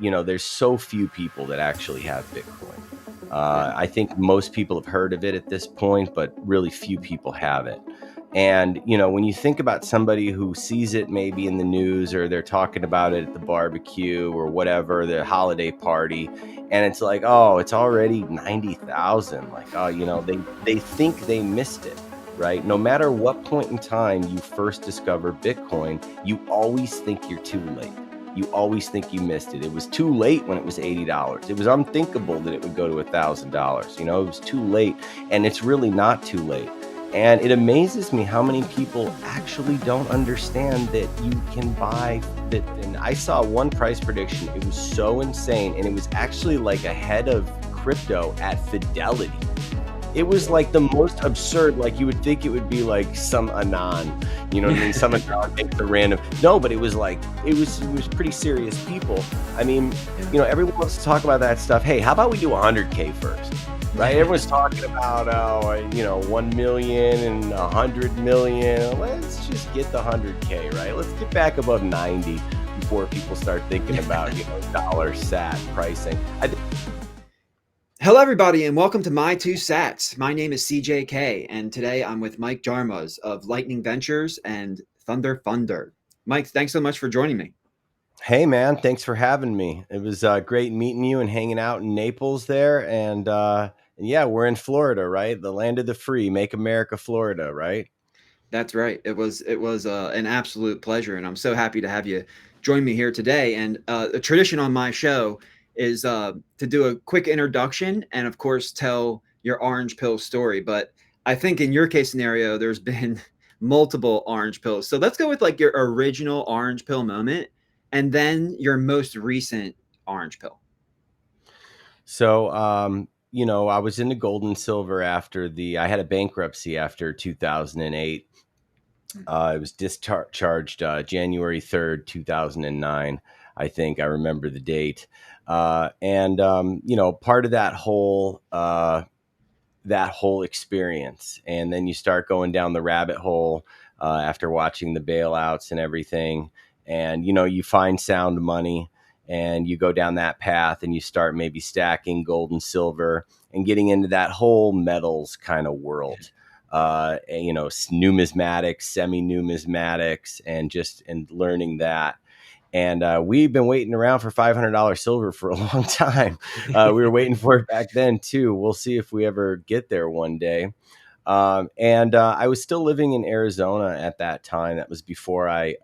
there's so few people that actually have Bitcoin. Yeah. I think most people have heard of it at this point, but really few people have it. And, when you think about somebody who sees it maybe in the news, or they're talking about it at the barbecue or whatever, the holiday party, and it's like, oh, it's already 90,000. Like, oh, they think they missed it, right? No matter what point in time you first discover Bitcoin, you always think you're too late. You always think you missed it. It was too late when it was $80. It was unthinkable that it would go to $1,000. It was too late, and it's really not too late. And it amazes me how many people actually don't understand that you can buy that. And I saw one price prediction. It was so insane. And it was actually like ahead of crypto at Fidelity. It was like the most absurd. Like, you would think it would be like some Anon, you know what I mean? Some Anon makes a random. No, but it was like, it was pretty serious people. I mean, everyone wants to talk about that stuff. Hey, how about we do 100K first? Right? Everyone's talking about, 1 million and 100 million. Let's just get the 100K, right? Let's get back above 90 before people start thinking about, dollar sat pricing. Hello, everybody, and welcome to My Two Sats. My name is CJK, and today I'm with Mike Jarmuz of Lightning Ventures and Thunder Funder. Mike, thanks so much for joining me. Hey, man, thanks for having me. It was great meeting you and hanging out in Naples there. And yeah, we're in Florida, right? The land of the free. Make America Florida, right? That's right. It was an absolute pleasure, and I'm so happy to have you join me here today. And a tradition on my show is to do a quick introduction and, of course, tell your orange pill story. But I think in your case scenario, there's been multiple orange pills. So let's go with like your original orange pill moment, and then your most recent orange pill. So, I was into gold and silver I had a bankruptcy after 2008. I was discharged January 3rd, 2009. I think I remember the date. And part of that whole experience. And then you start going down the rabbit hole after watching the bailouts and everything. And, you find sound money and you go down that path and you start maybe stacking gold and silver and getting into that whole metals kind of world. Numismatics, semi-numismatics, and learning that. And we've been waiting around for $500 silver for a long time. We were waiting for it back then too. We'll see if we ever get there one day. And I was still living in Arizona at that time. That was before I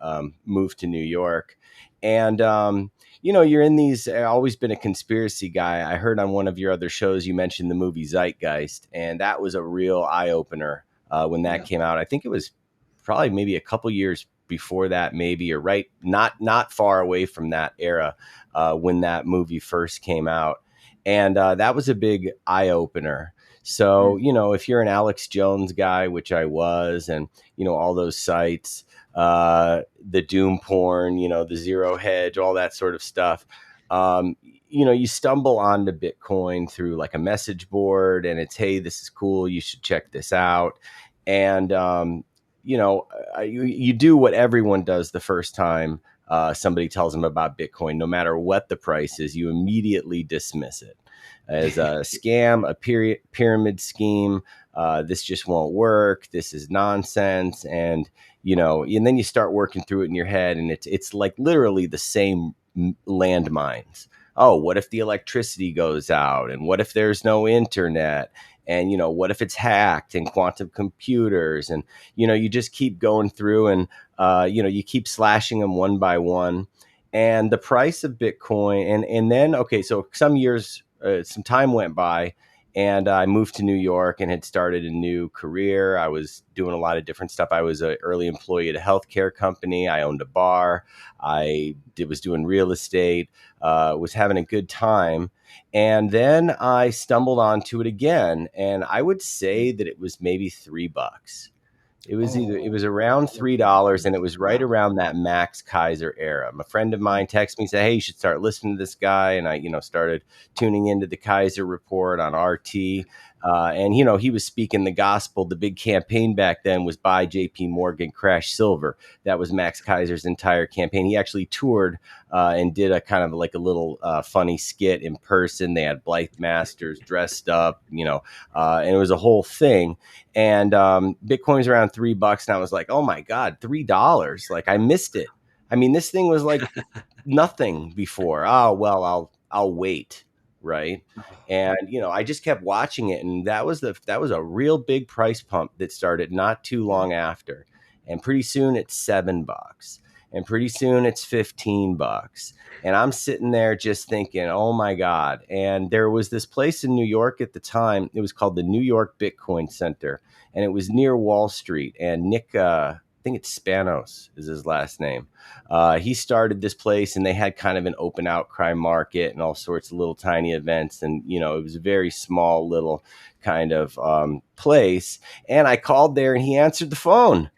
moved to New York. And you're in these. I've always been a conspiracy guy. I heard on one of your other shows you mentioned the movie Zeitgeist, and that was a real eye opener when that came out. I think it was probably maybe a couple years before that, maybe, or right, not far away from that era when that movie first came out. And that was a big eye opener. So, if you're an Alex Jones guy, which I was, and, all those sites, the doom porn, the zero hedge, all that sort of stuff, you stumble onto Bitcoin through like a message board, and it's, hey, this is cool. You should check this out. And, you do what everyone does the first time somebody tells them about Bitcoin. No matter what the price is, you immediately dismiss it as a scam, a pyramid scheme. This just won't work. This is nonsense. And, and then you start working through it in your head, and it's like literally the same landmines. Oh, what if the electricity goes out? And what if there's no internet? And, what if it's hacked, and quantum computers? And, you just keep going through, and, you keep slashing them one by one. And the price of Bitcoin, and then, okay, so some time went by, and I moved to New York and had started a new career. I was doing a lot of different stuff. I was an early employee at a healthcare company. I owned a bar. Was doing real estate, was having a good time. And then I stumbled onto it again. And I would say that it was maybe $3. It was around $3, and it was right around that Max Kaiser era. A friend of mine texted me and said, hey, you should start listening to this guy. And I, started tuning into the Kaiser report on RT. And, he was speaking the gospel. The big campaign back then was buy JP Morgan, crash silver. That was Max Kaiser's entire campaign. He actually toured and did a kind of like a little funny skit in person. They had Blythe Masters dressed up, and it was a whole thing. And Bitcoin's around $3, and I was like, oh my God, $3! Like, I missed it. I mean, this thing was like nothing before. Oh well, I'll wait, right? And I just kept watching it, and that was a real big price pump that started not too long after. And pretty soon it's $7, and pretty soon it's $15. And I'm sitting there just thinking, oh my God. And there was this place in New York at the time. It was called the New York Bitcoin Center, and it was near Wall Street. And Nick, I think it's Spanos is his last name. He started this place, and they had kind of an open outcry market and all sorts of little tiny events. And, it was a very small little kind of place. And I called there, and he answered the phone.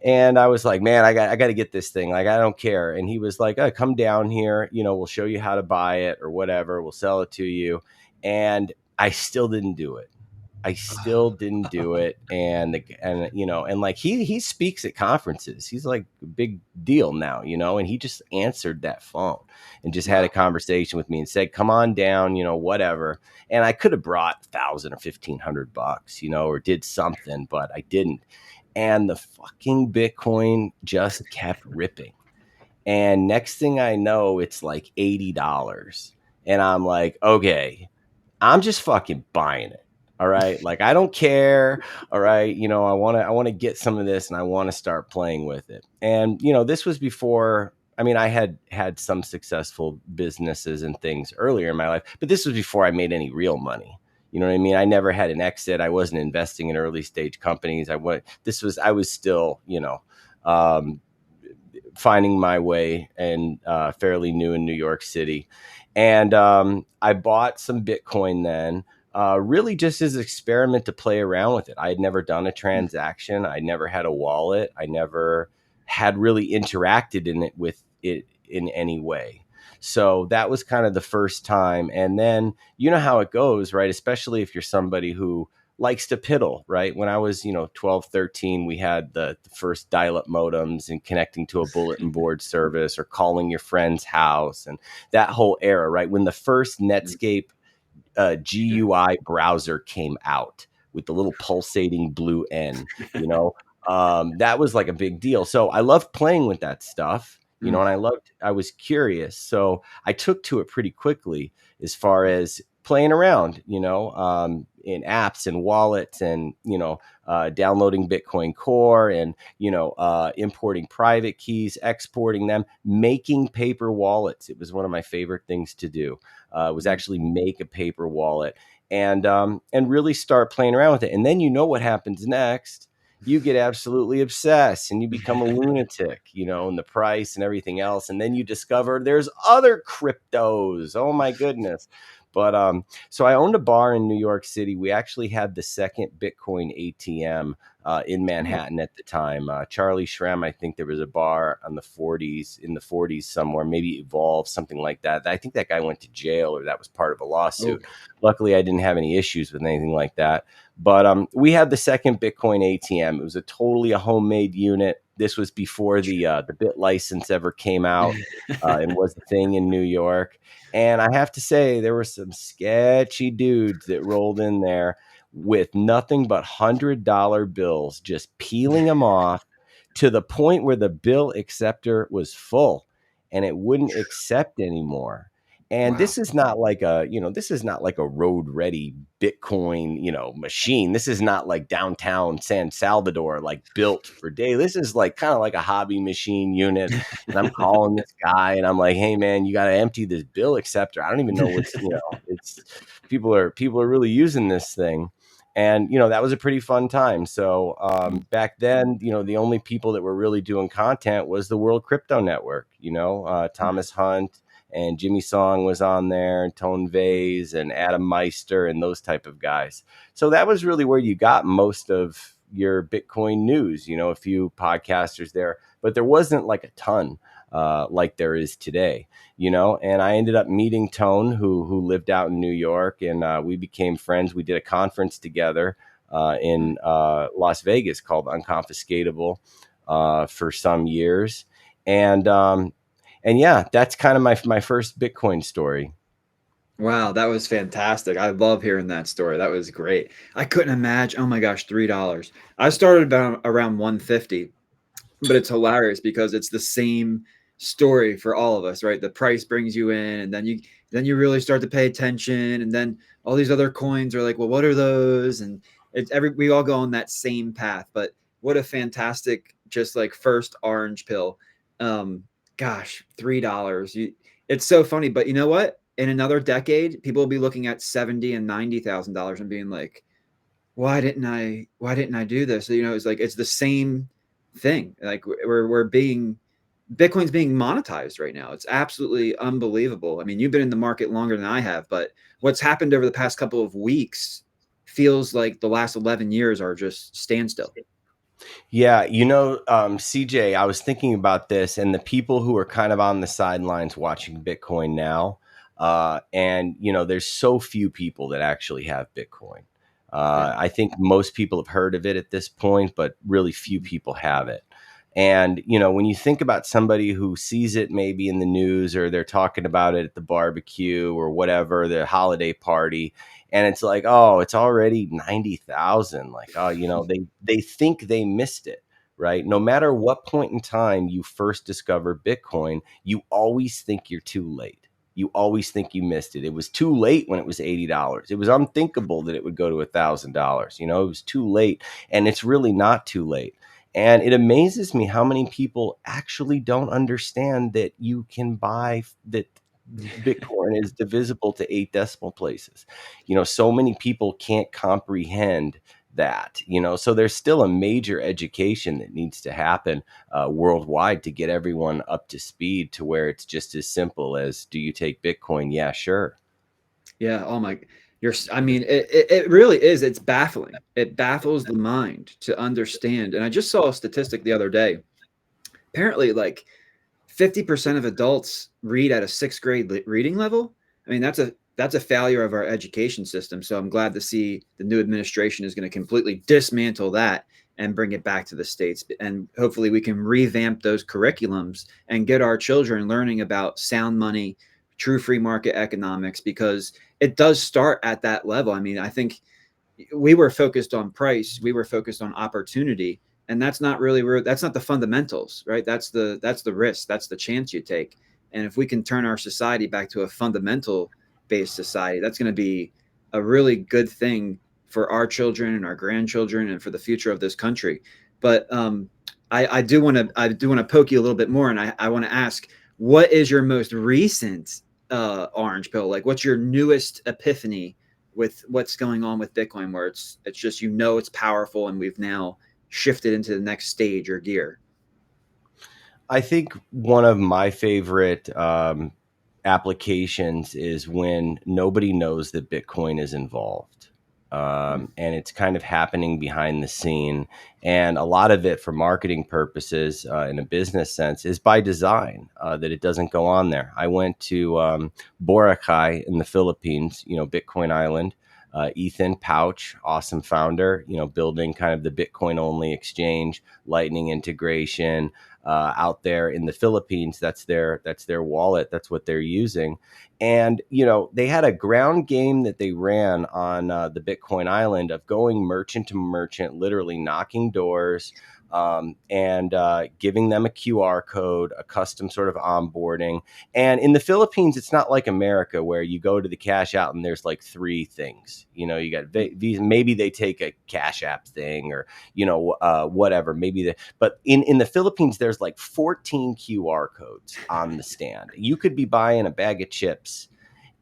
And I was like, man, I got to get this thing. Like, I don't care. And he was like, oh, come down here. We'll show you how to buy it or whatever. We'll sell it to you. And I still didn't do it. I still didn't do it. And like he speaks at conferences. He's like a big deal now, and he just answered that phone and just had a Wow. conversation with me and said, come on down, whatever. And I could have brought 1,000 or $1,500, or did something, but I didn't. And the fucking Bitcoin just kept ripping. And next thing I know, it's like $80. And I'm like, okay, I'm just fucking buying it. All right. Like, I don't care. All right. I want to get some of this, and I want to start playing with it. And, this was before, I mean, I had some successful businesses and things earlier in my life, but this was before I made any real money. You know what I mean? I never had an exit. I wasn't investing in early stage companies. I was still, um, finding my way, and fairly new in New York City. And I bought some Bitcoin then, really just as an experiment to play around with it. I had never done a transaction. I never had a wallet. I never had really interacted in it with it in any way. So that was kind of the first time. And then you know how it goes, right? Especially if you're somebody who likes to piddle, right? When I was, 12, 13, we had the first dial-up modems and connecting to a bulletin board service or calling your friend's house, and that whole era, right? When the first Netscape GUI browser came out with the little pulsating blue N, that was like a big deal. So I loved playing with that stuff, and I was curious. So I took to it pretty quickly as far as playing around, in apps and wallets, and, downloading Bitcoin Core, and, importing private keys, exporting them, making paper wallets. It was one of my favorite things to do. Was actually make a paper wallet, and really start playing around with it. And then what happens next. You get absolutely obsessed, and you become a lunatic, and the price and everything else. And then you discover there's other cryptos. Oh my goodness. But so I owned a bar in New York City. We actually had the second Bitcoin ATM in Manhattan at the time. Charlie Shrem, I think there was a bar in the 40s somewhere, maybe Evolve, something like that. I think that guy went to jail, or that was part of a Oh, lawsuit. Luckily, I didn't have any issues with anything like that. But we had the second Bitcoin ATM. It was a homemade unit. This was before the bit license ever came out, and was the thing in New York. And I have to say, there were some sketchy dudes that rolled in there with nothing but $100 bills, just peeling them off to the point where the bill acceptor was full and it wouldn't accept anymore. And wow. this is not like a road ready Bitcoin, machine. This is not like downtown San Salvador, like built for day. This is like kind of like a hobby machine unit. And I'm calling this guy, and I'm like, hey man, you got to empty this bill acceptor. I don't even know it's people are really using this thing. And that was a pretty fun time. So back then, the only people that were really doing content was the World Crypto Network. Thomas Hunt and Jimmy Song was on there, and Tone Vase and Adam Meister and those type of guys. So that was really where you got most of your Bitcoin news. A few podcasters there, but there wasn't like a ton. like there is today, and I ended up meeting Tone, who lived out in New York, and we became friends. We did a conference together in Las Vegas called Unconfiscatable for some years. And yeah, that's kind of my first Bitcoin story. Wow, that was fantastic. I love hearing that story. That was great. I couldn't imagine. Oh my gosh, $3. I started about around 150, but it's hilarious because it's the same story for all of us, right? The price brings you in, and then you really start to pay attention, and then all these other coins are like, well, what are those? And it's every we all go on that same path. But what a fantastic, just like first orange pill. Um, gosh, $3. It's so funny, but you know what? In another decade, people will be looking at 70 and $90,000 and being like, why didn't I do this? So, it's like it's the same thing. Like we're being Bitcoin's being monetized right now. It's absolutely unbelievable. I mean, you've been in the market longer than I have, but what's happened over the past couple of weeks feels like the last 11 years are just standstill. Yeah, CJ, I was thinking about this and the people who are kind of on the sidelines watching Bitcoin now. And, there's so few people that actually have Bitcoin. Yeah. I think most people have heard of it at this point, but really few people have it. And, when you think about somebody who sees it maybe in the news or they're talking about it at the barbecue or whatever, the holiday party, and it's like, oh, it's already 90,000. Like, oh, they think they missed it, right? No matter what point in time you first discover Bitcoin, you always think you're too late. You always think you missed it. It was too late when it was $80. It was unthinkable that it would go to $1,000. It was too late, and it's really not too late. And it amazes me how many people actually don't understand that you can buy that Bitcoin is divisible to 8 decimal places. So many people can't comprehend that, so there's still a major education that needs to happen worldwide to get everyone up to speed to where it's just as simple as, do you take Bitcoin? Yeah, sure. Yeah. Oh my. I mean, it really is. It's baffling. It baffles the mind to understand. And I just saw a statistic the other day. Apparently, like 50% of adults read at a sixth grade reading level. I mean, that's a failure of our education system. So I'm glad to see the new administration is going to completely dismantle that and bring it back to the states. And hopefully we can revamp those curriculums and get our children learning about sound money, true free market economics, because it does start at that level. I mean, I think we were focused on price, we were focused on opportunity, and that's not really that's not the fundamentals, right? That's the risk, that's the chance you take. And if we can turn our society back to a fundamental based society, that's going to be a really good thing for our children and our grandchildren and for the future of this country. But I do want to poke you a little bit more, and I want to ask, what is your most recent orange pill? Like, what's your newest epiphany with what's going on with Bitcoin, where it's just, it's powerful, and we've now shifted into the next stage or gear. I think one of my favorite applications is when nobody knows that Bitcoin is involved. And it's kind of happening behind the scene. And a lot of it, for marketing purposes, in a business sense, is by design, that it doesn't go on there. I went to Boracay in the Philippines, Bitcoin Island. Ethan Pouch, awesome founder, building kind of the Bitcoin only exchange, Lightning integration, out there in the Philippines. That's their wallet. That's what they're using. And they had a ground game that they ran on the Bitcoin Island of going merchant to merchant, literally knocking doors. And giving them a QR code, a custom sort of onboarding. And in the Philippines, it's not like America where you go to the cash out and there's like three things. You got these, maybe they take a cash app thing or, whatever, but in the Philippines, there's like 14 QR codes on the stand. You could be buying a bag of chips.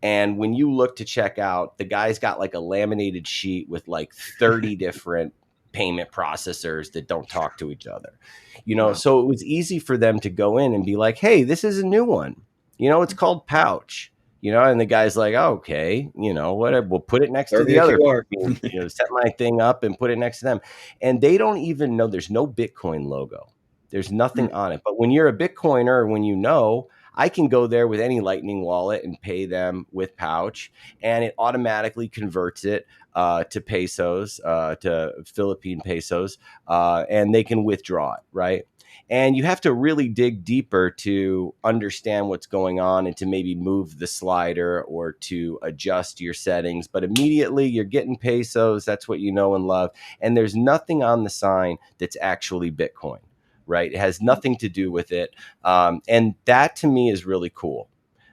And when you look to check out, the guy's got like a laminated sheet with like 30 different payment processors that don't talk to each other. Wow. So it was easy for them to go in and be like, hey, this is a new one. It's called Pouch. And the guy's like, oh, okay, whatever, we'll put it next to Throw me the a other. QR. Set my thing up and put it next to them. And they don't even know there's no Bitcoin logo. There's Mm, nothing on it. But when you're a Bitcoiner, when you know, I can go there with any Lightning wallet and pay them with Pouch, and it automatically converts it to pesos, to Philippine pesos, and they can withdraw it, right? And you have to really dig deeper to understand what's going on and to maybe move the slider or to adjust your settings. But immediately you're getting pesos. That's what you know and love. And there's nothing on the sign that's actually Bitcoin, right? It has mm, nothing to do with it. And that to me is really cool.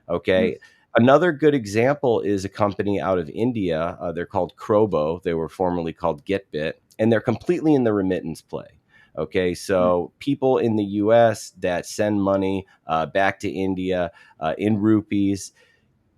mm, Okay. Another good example is a company out of India. They're called Krobo. They were formerly called GetBit, and they're completely in the remittance play. Okay, mm, so people in the US that send money back to India in rupees,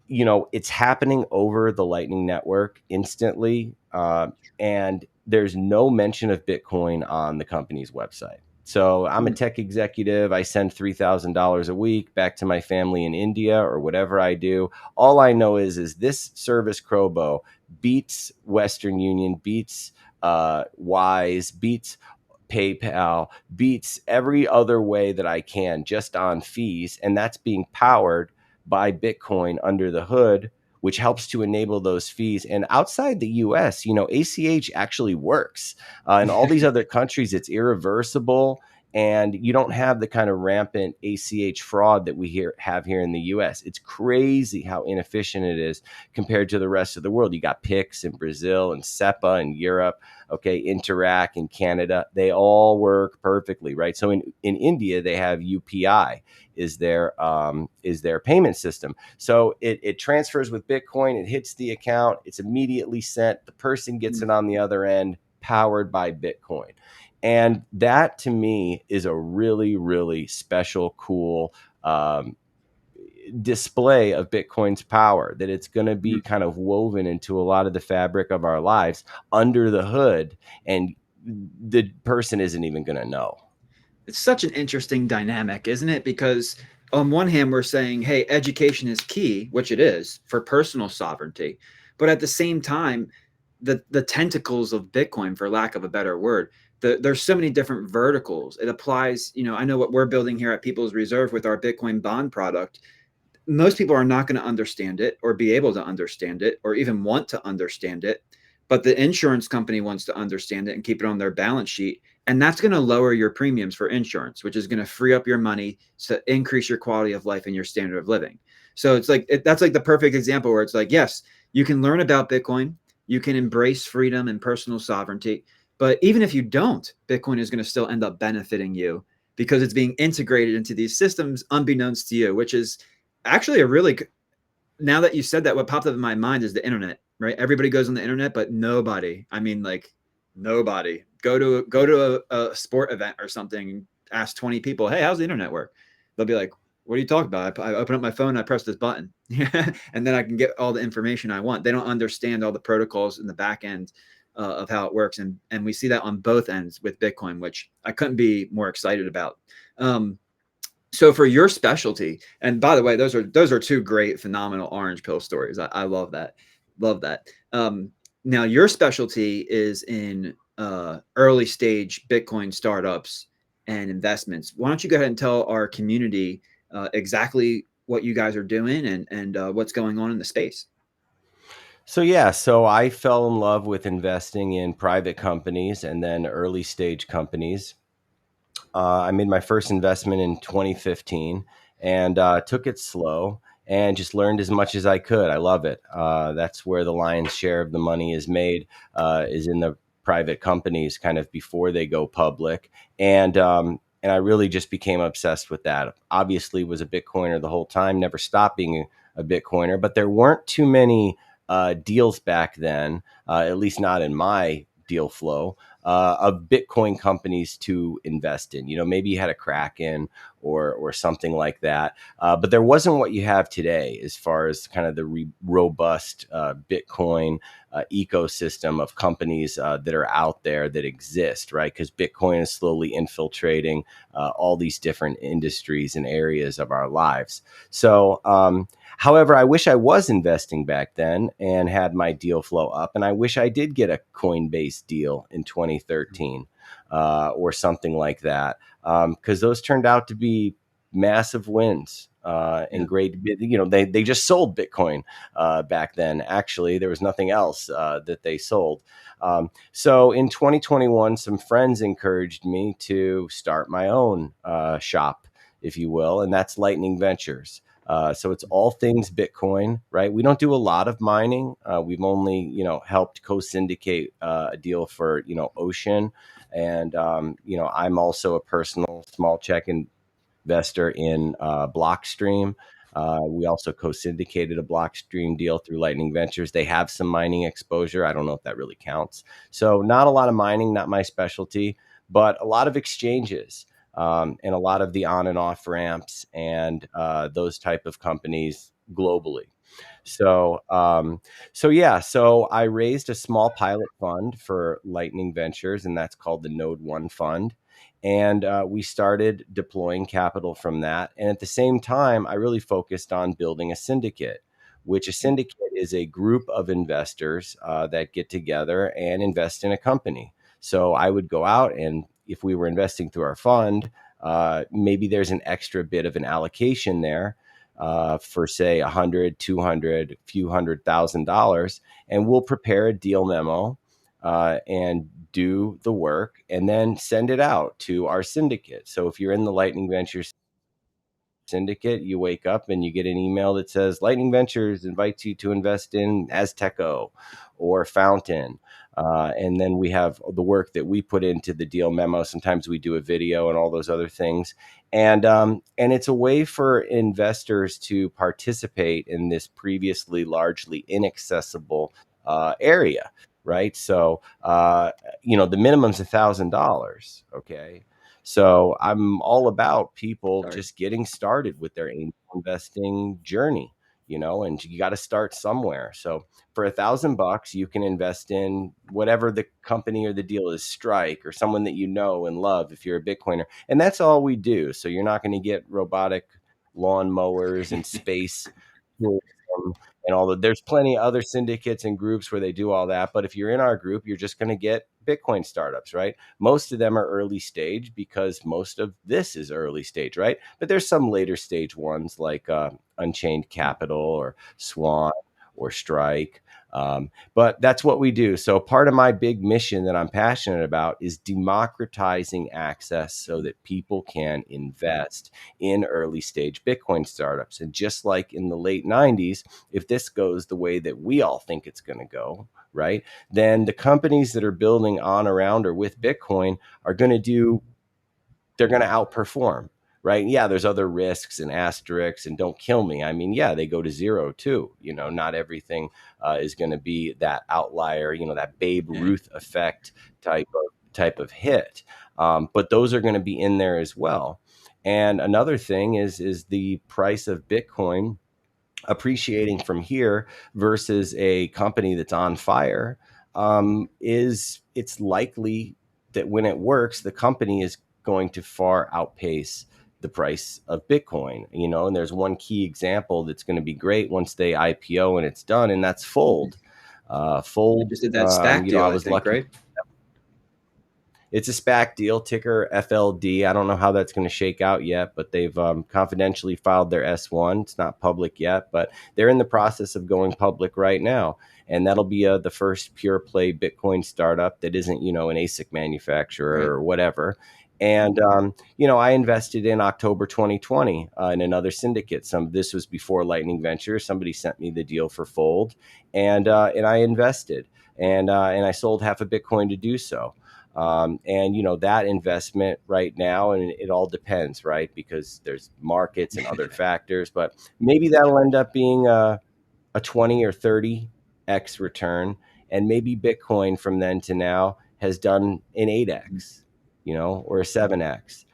it's happening over the Lightning Network instantly. And there's no mention of Bitcoin on the company's website. So I'm a mm, tech executive. I send $3,000 a week back to my family in India or whatever I do. All I know is this service Crobo beats Western Union, beats Wise, beats PayPal, beats every other way that I can just on fees. And that's being powered by Bitcoin under the hood, which helps to enable those fees. And outside the US, ACH actually works. In all these other countries, it's irreversible. And you don't have the kind of rampant ACH fraud that we have here in the US. It's crazy how inefficient it is compared to the rest of the world. You got PIX in Brazil and SEPA in Europe, okay, Interac in Canada. They all work perfectly, right? So in India, they have UPI is their payment system. So it transfers with Bitcoin, it hits the account, it's immediately sent, the person gets mm. it on the other end, powered by Bitcoin. And that to me is a really, really special, cool display of Bitcoin's power, that it's going to be kind of woven into a lot of the fabric of our lives under the hood, and the person isn't even going to know. It's such an interesting dynamic, isn't it? Because on one hand, we're saying, hey, education is key, which it is for personal sovereignty. But at the same time, the tentacles of Bitcoin, for lack of a better word, there's so many different verticals. It applies, I know what we're building here at People's Reserve with our Bitcoin bond product. Most people are not going to understand it or be able to understand it or even want to understand it. But the insurance company wants to understand it and keep it on their balance sheet. And that's going to lower your premiums for insurance, which is going to free up your money to increase your quality of life and your standard of living. So it's like that's like the perfect example where it's like, yes, you can learn about Bitcoin, you can embrace freedom and personal sovereignty. But even if you don't, Bitcoin is going to still end up benefiting you because it's being integrated into these systems unbeknownst to you, which is actually a really, now that you said that, what popped up in my mind is the internet, right? Everybody goes on the internet, but nobody, I mean, like nobody go to a sport event or something, ask 20 people, hey, how's the internet work? They'll be like, what are you talking about? I open up my phone, I press this button, and then I can get all the information I want. They don't understand all the protocols in the back end of how it works, and we see that on both ends with Bitcoin, which I couldn't be more excited about. So for your specialty, and by the way, those are two great, phenomenal orange pill stories. I love that, love that. Now your specialty is in early stage Bitcoin startups and investments. Why don't you go ahead and tell our community exactly what you guys are doing and what's going on in the space? So yeah, so I fell in love with investing in private companies and then early stage companies. I made my first investment in 2015 and took it slow and just learned as much as I could. I love it. That's where the lion's share of the money is made, is in the private companies, kind of before they go public. And I really just became obsessed with that. Obviously, was a Bitcoiner the whole time. Never stopped being a Bitcoiner, but there weren't too many deals back then, at least not in my deal flow, of Bitcoin companies to invest in. Maybe you had a Kraken or something like that, but there wasn't what you have today as far as kind of the robust Bitcoin ecosystem of companies that are out there that exist, right? Because Bitcoin is slowly infiltrating all these different industries and areas of our lives. So, however, I wish I was investing back then and had my deal flow up. And I wish I did get a Coinbase deal in 2013. or something like that, because those turned out to be massive wins. Yeah. And great, they just sold Bitcoin back then. Actually, there was nothing else that they sold. So in 2021, some friends encouraged me to start my own shop, if you will, and that's Lightning Ventures. So it's all things Bitcoin, right? We don't do a lot of mining. We've only, helped co-syndicate a deal for, Ocean, and I'm also a personal small check investor in Blockstream. We also co-syndicated a Blockstream deal through Lightning Ventures. They have some mining exposure. I don't know if that really counts. So not a lot of mining, not my specialty, but a lot of exchanges, and a lot of the on and off ramps, and those type of companies globally. So, so I raised a small pilot fund for Lightning Ventures, and that's called the Node One Fund. And we started deploying capital from that. And at the same time, I really focused on building a syndicate, which a syndicate is a group of investors that get together and invest in a company. So I would go out, and if we were investing through our fund, maybe there's an extra bit of an allocation there for say 100, 200, few $100,000, and we'll prepare a deal memo and do the work and then send it out to our syndicate. So if you're in the Lightning Ventures syndicate, you wake up and you get an email that says Lightning Ventures invites you to invest in Azteco or Fountain. And then we have the work that we put into the deal memo. Sometimes we do a video and all those other things. And it's a way for investors to participate in this previously largely inaccessible area, right? So, the minimum's $1,000. Okay. So I'm all about people Sorry. just getting started with their angel investing journey, and you got to start somewhere. So for $1,000, you can invest in whatever the company or the deal is, Strike or someone that you know and love if you're a Bitcoiner. And that's all we do. So you're not going to get robotic lawn mowers and space tourism and all that. There's plenty of other syndicates and groups where they do all that. But if you're in our group, you're just going to get Bitcoin startups, right? Most of them are early stage because most of this is early stage, right? But there's some later stage ones like Unchained Capital or Swan or Strike. But that's what we do. So part of my big mission that I'm passionate about is democratizing access so that people can invest in early stage Bitcoin startups. And just like in the late 90s, if this goes the way that we all think it's going to go, right, then the companies that are building on, around, or with Bitcoin are going to they're going to outperform, right? Yeah, there's other risks and asterisks, and don't kill me. I mean, yeah, they go to zero too. Not everything is going to be that outlier, that Babe Yeah. Ruth effect type of hit. But those are going to be in there as well. And another thing is the price of Bitcoin appreciating from here versus a company that's on fire, is it's likely that when it works, the company is going to far outpace the price of Bitcoin, and there's one key example that's going to be great once they IPO and it's done, and that's Fold. They Fold, just did that stack I deal, I was think, lucky. right? It's a SPAC deal, ticker FLD. I don't know how that's going to shake out yet, but they've confidentially filed their S1. It's not public yet, but they're in the process of going public right now. And that'll be the first pure play Bitcoin startup that isn't, an ASIC manufacturer Right. or whatever. And, I invested in October 2020 in another syndicate. This was before Lightning Ventures. Somebody sent me the deal for Fold, and I invested, and I sold half a Bitcoin to do so. And that investment right now, and it all depends, right? Because there's markets and other factors, but maybe that'll end up being a 20 or 30x return. And maybe Bitcoin from then to now has done an 8x, or a 7x,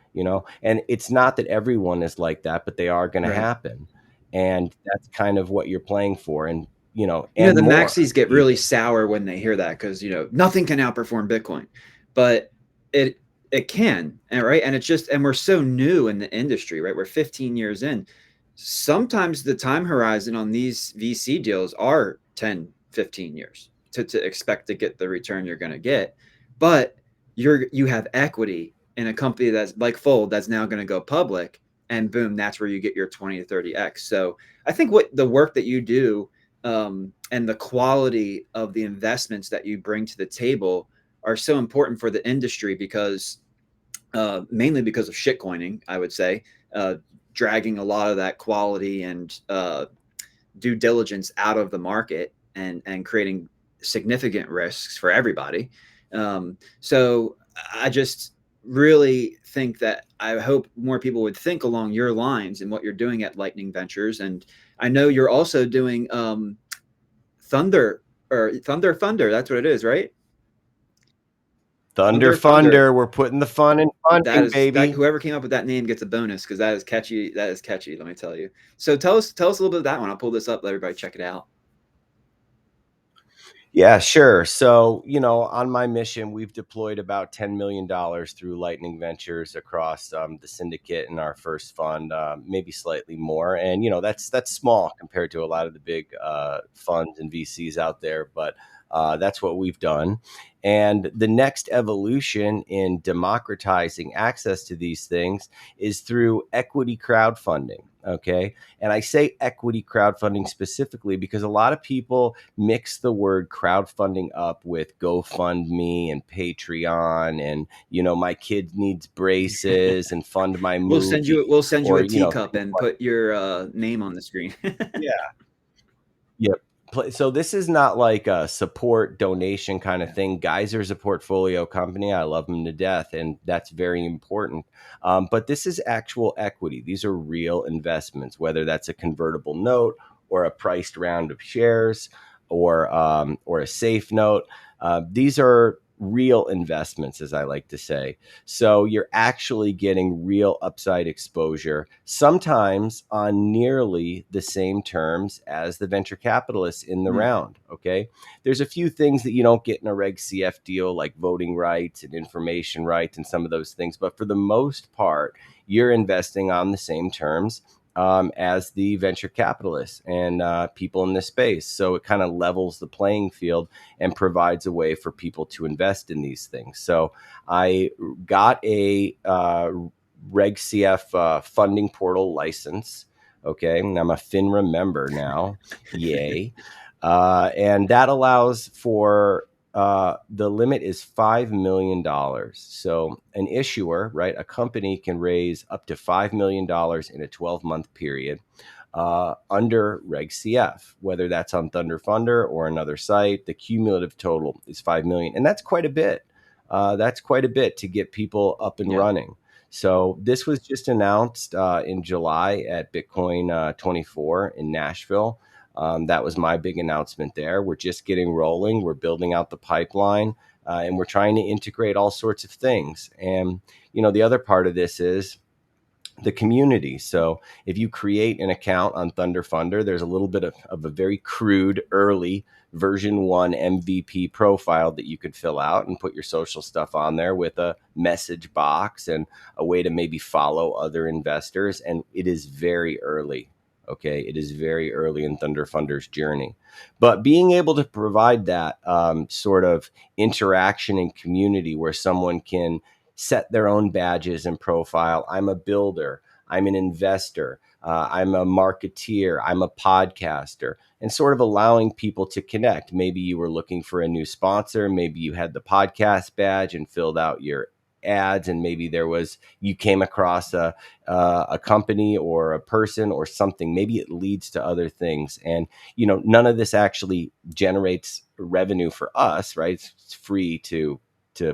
and it's not that everyone is like that, but they are going to Right. happen. And that's kind of what you're playing for. And, and The more maxis get really even. sour when they hear that because nothing can outperform Bitcoin, but it it can, and right, and it's just, and we're so new in the industry, right? We're 15 years in. Sometimes the time horizon on these VC deals are 10, 15 years to expect to get the return you're going to get, but you have equity in a company that's like Fold that's now going to go public, and boom, that's where you get your 20 to 30x. So I think what the work that you do, and the quality of the investments that you bring to the table are so important for the industry, because mainly because of shitcoining, I would say, dragging a lot of that quality and due diligence out of the market, and creating significant risks for everybody. So I just really think that I hope more people would think along your lines and what you're doing at Lightning Ventures. And I know you're also doing Thunder or Thunder Funder. That's what it is, right? Thunder Thunder Funder. Funder, we're putting the fun in That funding, is that baby. whoever came up with that name gets a bonus, because that is catchy. That is catchy. Let me tell you. So tell us a little bit of that one. I'll pull this up. Let everybody check it out. Yeah, sure. So, on my mission, we've deployed about $10 million through Lightning Ventures across the syndicate in our first fund, maybe slightly more. And, that's small compared to a lot of the big funds and VCs out there, but that's what we've done. And the next evolution in democratizing access to these things is through equity crowdfunding. Okay. And I say equity crowdfunding specifically because a lot of people mix the word crowdfunding up with GoFundMe and Patreon and, my kid needs braces and fund my movie We'll send you or, a teacup things and like, put your name on the screen. yeah. Yep. So this is not like a support donation kind of Yeah. thing. Geyser's a portfolio company. I love them to death, and that's very important. But this is actual equity. These are real investments, whether that's a convertible note or a priced round of shares or a safe note. These are real investments, as I like to say. So you're actually getting real upside exposure, sometimes on nearly the same terms as the venture capitalists in the Mm. round. Okay. There's a few things that you don't get in a Reg CF deal, like voting rights and information rights and some of those things. But for the most part, you're investing on the same terms as the venture capitalists and people in this space. So it kind of levels the playing field and provides a way for people to invest in these things. So I got a Reg CF funding portal license. Okay, and I'm a FINRA member now. Yay. And that allows for the limit is $5 million. So an issuer, right, a company can raise up to $5 million in a 12-month period under Reg CF, whether that's on Thunder Funder or another site. The cumulative total is 5 million. And that's quite a bit. That's quite a bit to get people up and Yeah. running. So this was just announced in July at Bitcoin 24 in Nashville. That was my big announcement there. We're just getting rolling. We're building out the pipeline, and we're trying to integrate all sorts of things. And, the other part of this is the community. So if you create an account on Thunder Funder, there's a little bit of a very crude early version 1 MVP profile that you could fill out and put your social stuff on there with a message box and a way to maybe follow other investors. And it is very early. Okay, it is very early in Thunder Funder's journey, but being able to provide that sort of interaction and community where someone can set their own badges and profile. I'm a builder. I'm an investor. I'm a marketeer. I'm a podcaster, and sort of allowing people to connect. Maybe you were looking for a new sponsor. Maybe you had the podcast badge and filled out your ads, and maybe you came across a company or a person or something. Maybe it leads to other things, and none of this actually generates revenue for us, right? It's free to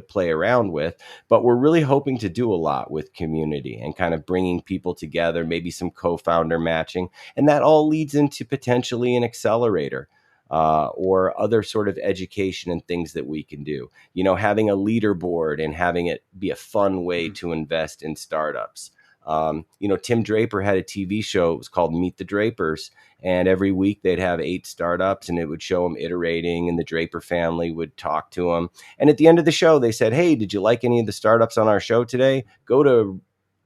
play around with, but we're really hoping to do a lot with community and kind of bringing people together, maybe some co-founder matching, and that all leads into potentially an accelerator or other sort of education and things that we can do. Having a leaderboard and having it be a fun way Mm. to invest in startups. Tim Draper had a TV show. It was called Meet the Drapers. And every week they'd have 8 startups and it would show them iterating, and the Draper family would talk to them. And at the end of the show, they said, "Hey, did you like any of the startups on our show today? Go to Mm.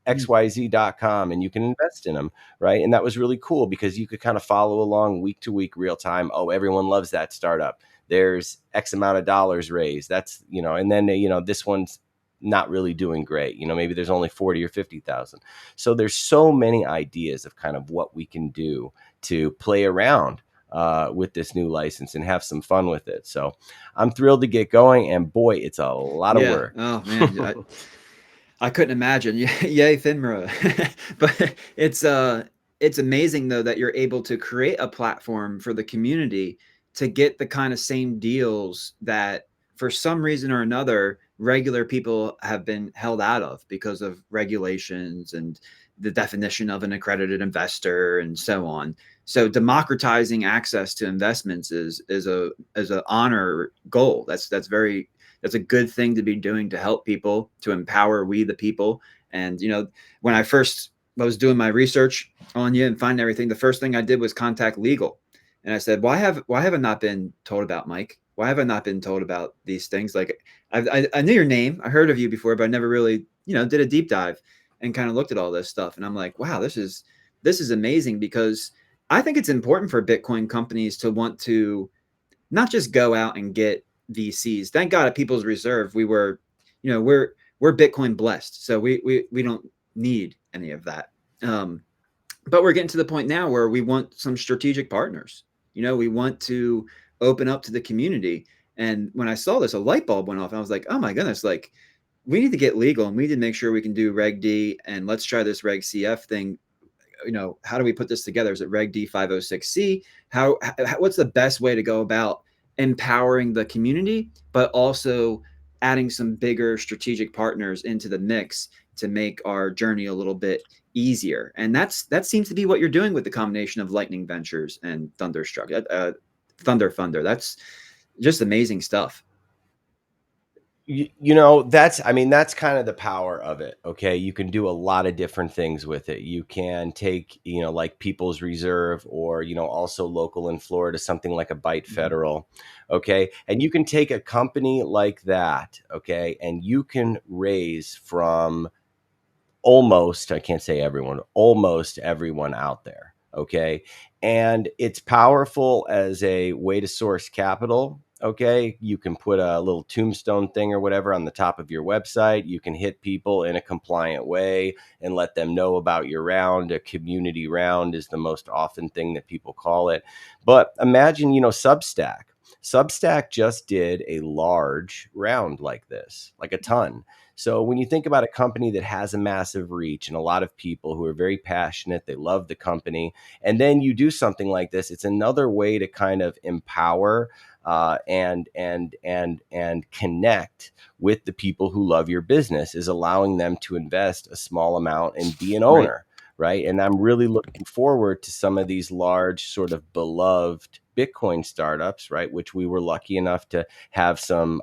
xyz.com and you can invest in them." Right. And that was really cool because you could kind of follow along week to week, real time. Oh, everyone loves that startup. There's X amount of dollars raised. That's, and then, this one's not really doing great. Maybe there's only 40 or 50,000. So there's so many ideas of kind of what we can do to play around with this new license and have some fun with it. So I'm thrilled to get going, and boy, it's a lot of Yeah. work. Oh man, I couldn't imagine. Yay, FINRA. But it's amazing though that you're able to create a platform for the community to get the kind of same deals that for some reason or another regular people have been held out of because of regulations and the definition of an accredited investor and so on. So democratizing access to investments is a honor goal. That's a good thing to be doing to help people, to empower we the people. And when I was doing my research on you and finding everything, the first thing I did was contact legal. And I said, why have I not been told about Mike? Why have I not been told about these things? Like I knew your name, I heard of you before, but I never really, did a deep dive and kind of looked at all this stuff. And I'm like, wow, this is amazing, because I think it's important for Bitcoin companies to want to not just go out and get VCs. Thank God at People's Reserve, we're Bitcoin blessed, so we don't need any of that. But we're getting to the point now where we want some strategic partners. We want to open up to the community. And when I saw this, a light bulb went off, and I was like, oh my goodness, like we need to get legal, and we need to make sure we can do Reg D, and let's try this Reg CF thing. How do we put this together? Is it Reg D 506C? What's the best way to go about empowering the community, but also adding some bigger strategic partners into the mix to make our journey a little bit easier? And that seems to be what you're doing with the combination of Lightning Ventures and Thunderstruck, Thunder Funder. That's just amazing stuff. That's kind of the power of it. Okay, you can do a lot of different things with it. You can take, like People's Reserve, or also local in Florida, something like a Byte Federal. Okay, and you can take a company like that, okay, and you can raise from almost, I can't say everyone, almost everyone out there. Okay. And it's powerful as a way to source capital. Okay. You can put a little tombstone thing or whatever on the top of your website. You can hit people in a compliant way and let them know about your round. A community round is the most often thing that people call it. But imagine, Substack. Substack just did a large round like this, like a ton. So when you think about a company that has a massive reach and a lot of people who are very passionate, they love the company, and then you do something like this, it's another way to kind of empower and connect with the people who love your business, is allowing them to invest a small amount and be an owner. Right. And I'm really looking forward to some of these large, sort of beloved Bitcoin startups, right, which we were lucky enough to have some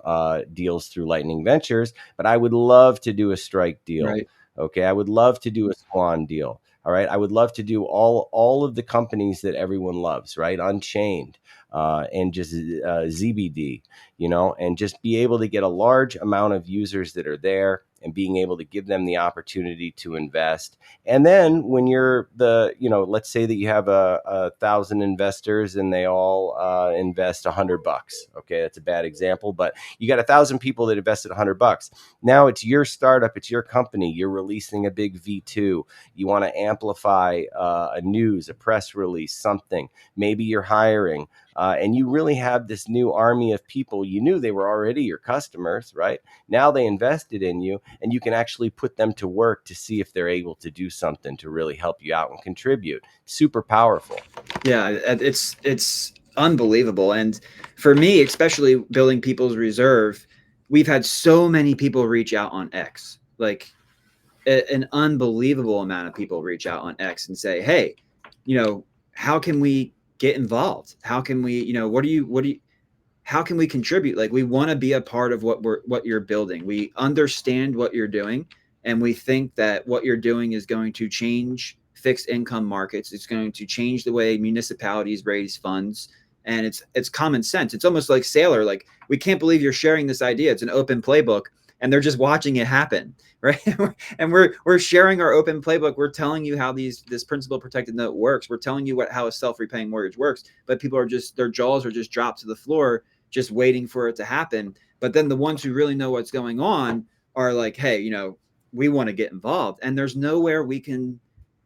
deals through Lightning Ventures. But I would love to do a Strike deal. Right. Okay. I would love to do a Swan deal. All right. I would love to do all of the companies that everyone loves, right? Unchained, and just ZBD, and just be able to get a large amount of users that are there and being able to give them the opportunity to invest. And then when you're let's say that you have 1,000 investors and they all invest $100. Okay, that's a bad example, but you got 1,000 people that invested $100. Now it's your startup, it's your company. You're releasing a big V2. You want to amplify a news, a press release, something. Maybe you're hiring. And you really have this new army of people. You knew they were already your customers, right? Now they invested in you, and you can actually put them to work to see if they're able to do something to really help you out and contribute. Super powerful. Yeah, it's unbelievable. And for me, especially building People's Reserve, we've had so many people reach out on X, like an unbelievable amount of people reach out on X and say, hey, how can we get involved? How can we, how can we contribute? Like, we want to be a part of what you're building. We understand what you're doing, and we think that what you're doing is going to change fixed income markets. It's going to change the way municipalities raise funds. And it's common sense. It's almost like Sailor. Like, we can't believe you're sharing this idea. It's an open playbook, and they're just watching it happen, right? And we're sharing our open playbook. We're telling you how this principal protected note works. We're telling you how a self-repaying mortgage works. But people are just, their jaws are just dropped to the floor, just waiting for it to happen. But then the ones who really know what's going on are like, hey, we want to get involved, and there's nowhere we can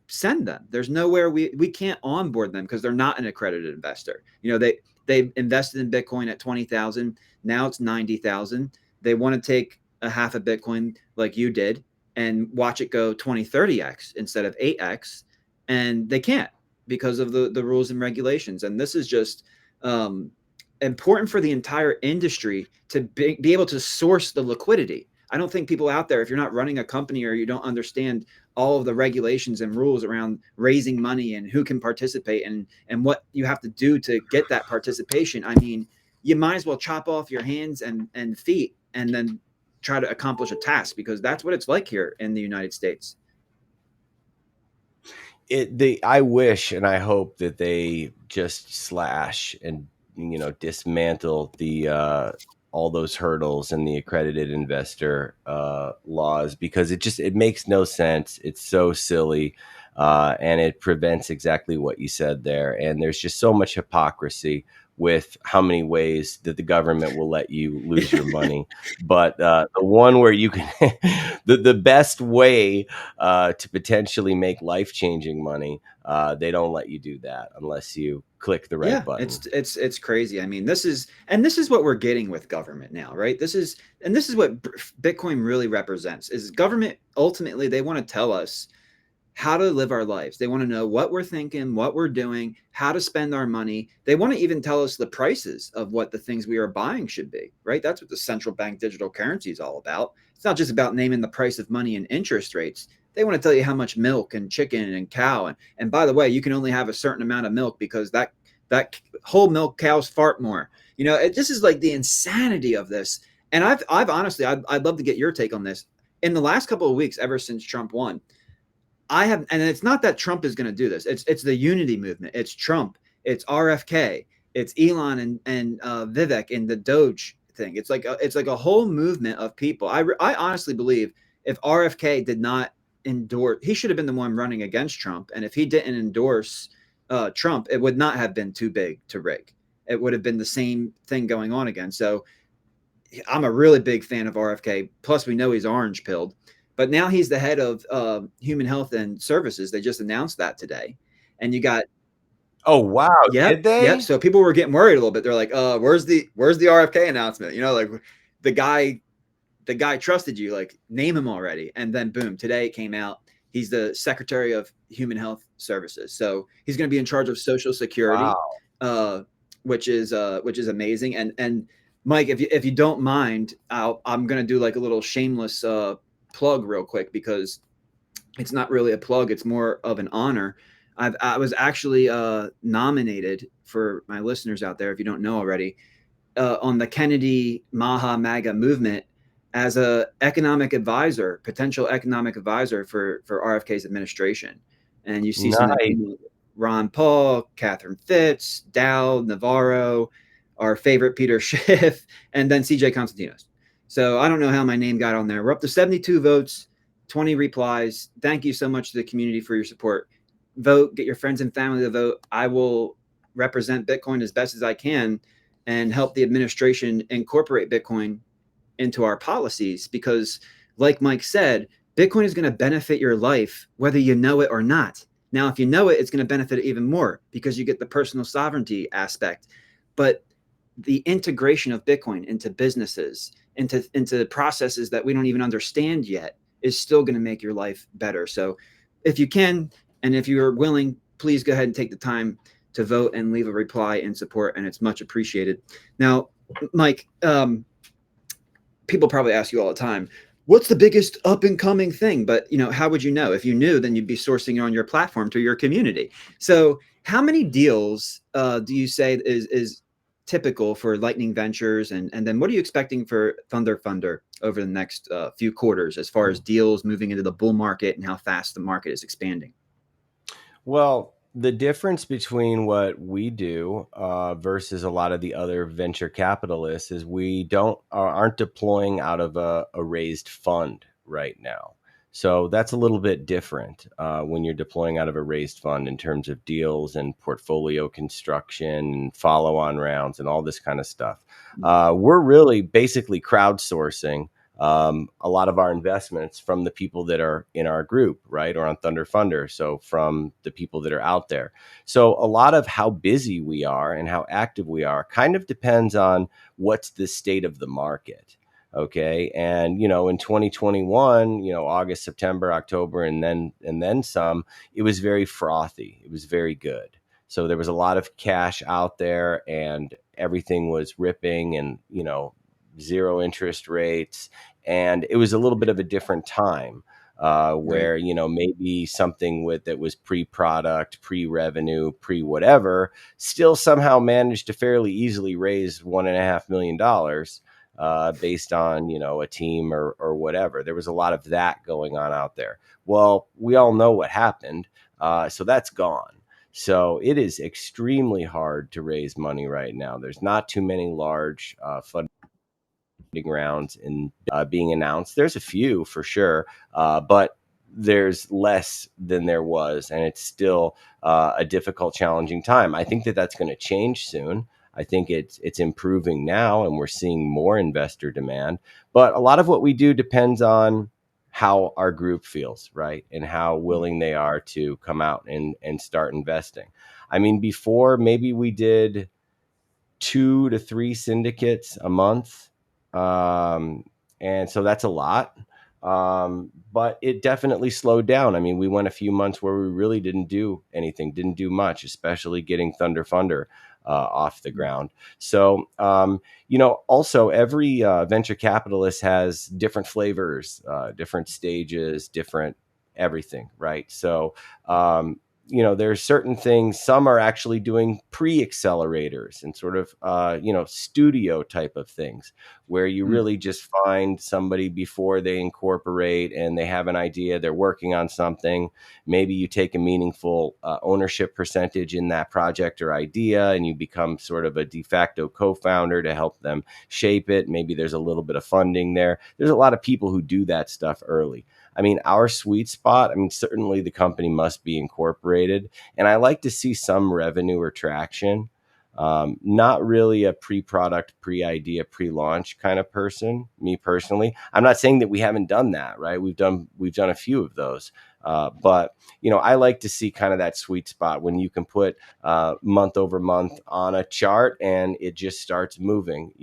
send them. There's nowhere we can't onboard them because they're not an accredited investor. They invested in Bitcoin at 20,000. Now it's 90,000. They want to take a half a Bitcoin like you did and watch it go 20, 30x instead of 8x, and they can't because of the rules and regulations. And this is just important for the entire industry to be able to source the liquidity. I don't think people out there, if you're not running a company or you don't understand all of the regulations and rules around raising money and who can participate and what you have to do to get that participation, I mean, you might as well chop off your hands and feet and then try to accomplish a task, because that's what it's like here in the United States. I wish and I hope that they just slash and dismantle the all those hurdles and the accredited investor laws, because it makes no sense. It's so silly, and it prevents exactly what you said there. And there's just so much hypocrisy with how many ways that the government will let you lose your money. But the one where you can, the best way to potentially make life-changing money, they don't let you do that unless you click the right Yeah, button. it's crazy. I mean, this is what we're getting with government now, right? This is what Bitcoin really represents. Is government ultimately, they want to tell us how to live our lives. They want to know what we're thinking, what we're doing, how to spend our money. They want to even tell us the prices of what the things we are buying should be, right? That's what the central bank digital currency is all about. It's not just about naming the price of money and interest rates. They want to tell you how much milk and chicken and cow. And by the way, you can only have a certain amount of milk because that whole milk cows fart more. This is like the insanity of this. And I've honestly, I'd love to get your take on this. In the last couple of weeks, ever since Trump won, I have, and it's not that Trump is going to do this. It's the unity movement. It's Trump. It's RFK. It's Elon and Vivek and the Doge thing. It's like a whole movement of people. I honestly believe if RFK did not endorse, he should have been the one running against Trump. And if he didn't endorse Trump, it would not have been too big to rig. It would have been the same thing going on again. So I'm a really big fan of RFK. Plus, we know he's orange pilled, but now he's the head of Human Health and Services. They just announced that today, and you got Oh wow, did yep. they? So people were getting worried a little bit. They're like, where's the RFK announcement? Like the guy trusted you. Like, name him already." And then boom, today it came out. He's the Secretary of Human Health Services. So he's going to be in charge of Social Security, Wow. uh, which is amazing. And Mike, if you don't mind, I'm going to do like a little shameless plug real quick, because it's not really a plug; it's more of an honor. I was actually nominated, for my listeners out there, if you don't know already, on the Kennedy Maha MAGA movement as a economic advisor, potential economic advisor for RFK's administration. And you see some Nice. names: Ron Paul, Catherine Fitz, Dow, Navarro, our favorite Peter Schiff, and then CJ Constantinos. So I don't know how my name got on there. We're up to 72 votes, 20 replies. Thank you so much to the community for your support. Vote, get your friends and family to vote. I will represent Bitcoin as best as I can and help the administration incorporate Bitcoin into our policies, because, like Mike said, Bitcoin is going to benefit your life whether you know it or not. Now, if you know it, it's going to benefit it even more because you get the personal sovereignty aspect. But the integration of Bitcoin into businesses, into processes that we don't even understand yet, is still going to make your life better. So if you can, and if you're willing, please go ahead and take the time to vote and leave a reply in support, and it's much appreciated. Now, Mike, people probably ask you all the time, what's the biggest up and coming thing? But how would you know? If you knew, then you'd be sourcing it on your platform to your community. So how many deals do you say is typical for Lightning Ventures, and then what are you expecting for Thunder Funder over the next few quarters, as far as deals moving into the bull market and how fast the market is expanding? Well, the difference between what we do versus a lot of the other venture capitalists is we aren't deploying out of a raised fund right now. So that's a little bit different when you're deploying out of a raised fund in terms of deals and portfolio construction and follow-on rounds and all this kind of stuff. We're really basically crowdsourcing a lot of our investments from the people that are in our group, right, or on Thunder Funder. So from the people that are out there. So a lot of how busy we are and how active we are kind of depends on what's the state of the market. Okay. And, in 2021, August, September, October, and then some, it was very frothy. It was very good. So there was a lot of cash out there and everything was ripping and, zero interest rates. And it was a little bit of a different time Right. where, maybe something that was pre-product, pre-revenue, pre-whatever, still somehow managed to fairly easily raise $1.5 million based on, a team or whatever. There was a lot of that going on out there. Well, we all know what happened. So that's gone. So it is extremely hard to raise money right now. There's not too many large funding rounds in being announced. There's a few for sure, but there's less than there was, and it's still a difficult, challenging time. I think that that's going to change soon. I think it's improving now, and we're seeing more investor demand. But a lot of what we do depends on how our group feels, right, and how willing they are to come out and start investing. I mean, before maybe we did 2 to 3 syndicates a month. Um, and so that's a lot. But it definitely slowed down. I mean, we went a few months where we really didn't do anything, didn't do much, especially getting Thunder Funder off the ground. So, also every venture capitalist has different flavors, different stages, different everything, right? So, there's certain things. Some are actually doing pre-accelerators and sort of, studio type of things where you Mm. really just find somebody before they incorporate and they have an idea, they're working on something. Maybe you take a meaningful ownership percentage in that project or idea and you become sort of a de facto co-founder to help them shape it. Maybe there's a little bit of funding there. There's a lot of people who do that stuff early. I mean, our sweet spot, I mean, certainly the company must be incorporated. And I like to see some revenue or traction. Not really a pre-product, pre-idea, pre-launch kind of person, me personally. I'm not saying that we haven't done that, right? We've done a few of those. But I like to see kind of that sweet spot when you can put month over month on a chart and it just starts moving.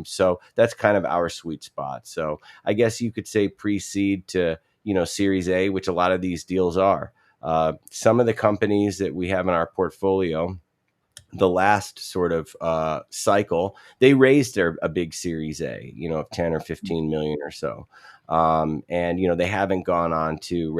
So that's kind of our sweet spot. So I guess you could say pre-seed to Series A, which a lot of these deals are. Some of the companies that we have in our portfolio, the last sort of cycle, they raised a big Series A, of 10 or 15 million or so. And they haven't gone on to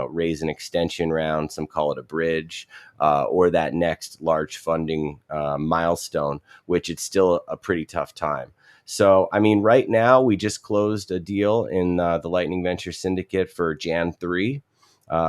raise an extension round, some call it a bridge, or that next large funding milestone, which it's still a pretty tough time. So, I mean, right now we just closed a deal in the Lightning Venture Syndicate for Jan 3,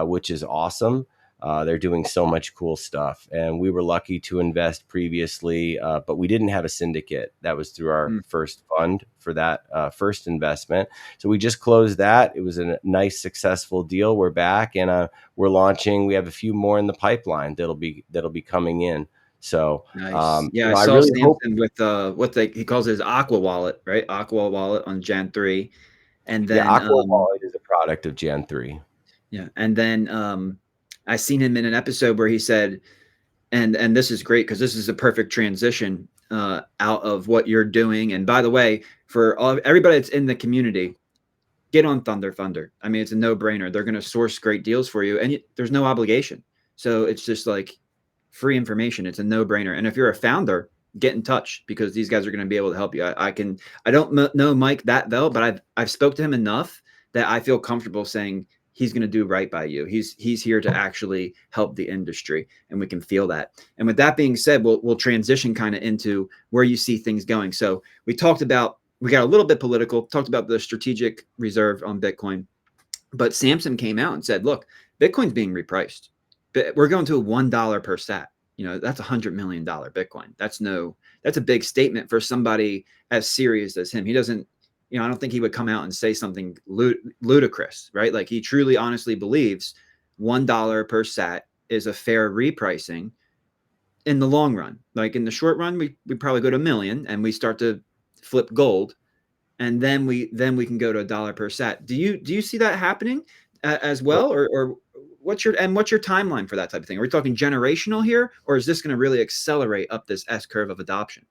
which is awesome. They're doing so much cool stuff. And we were lucky to invest previously, but we didn't have a syndicate. That was through our Mm. first fund for that first investment. So we just closed that. It was a nice, successful deal. We're back and we're launching. We have a few more in the pipeline that'll be coming in. So, Nice. Yeah, I I saw really hope. Samson with he calls his Aqua Wallet, right? Aqua Wallet on Jan 3. And Yeah, then Aqua Wallet is a product of Gen 3. yeah, and then I seen him in an episode where he said, and this is great because this is a perfect transition out of what you're doing. And by the way, for everybody that's in the community, get on Thunder Funder. I mean, it's a no-brainer. They're going to source great deals for you, and there's no obligation. So it's just like free information. It's a no-brainer. And if you're a founder, get in touch because these guys are going to be able to help you. I don't know Mike that well, but I've spoke to him enough that I feel comfortable saying he's going to do right by you. He's here to actually help the industry, and we can feel that. And with that being said, we'll transition kind of into where you see things going. So we got a little bit political, talked about the strategic reserve on Bitcoin, but Samson came out and said, look, Bitcoin's being repriced. We're going to $1 per sat. That's $100 million Bitcoin. That's a big statement for somebody as serious as him. He doesn't, I don't think he would come out and say something ludicrous, right? Like he truly, honestly believes $1 per sat is a fair repricing in the long run. Like in the short run, we probably go to a million and we start to flip gold. and then we can go to $1 per sat. Do you see that happening as Well, well, or what's your timeline for that type of thing? Are we talking generational here, or is this going to really accelerate up this S curve of adoption?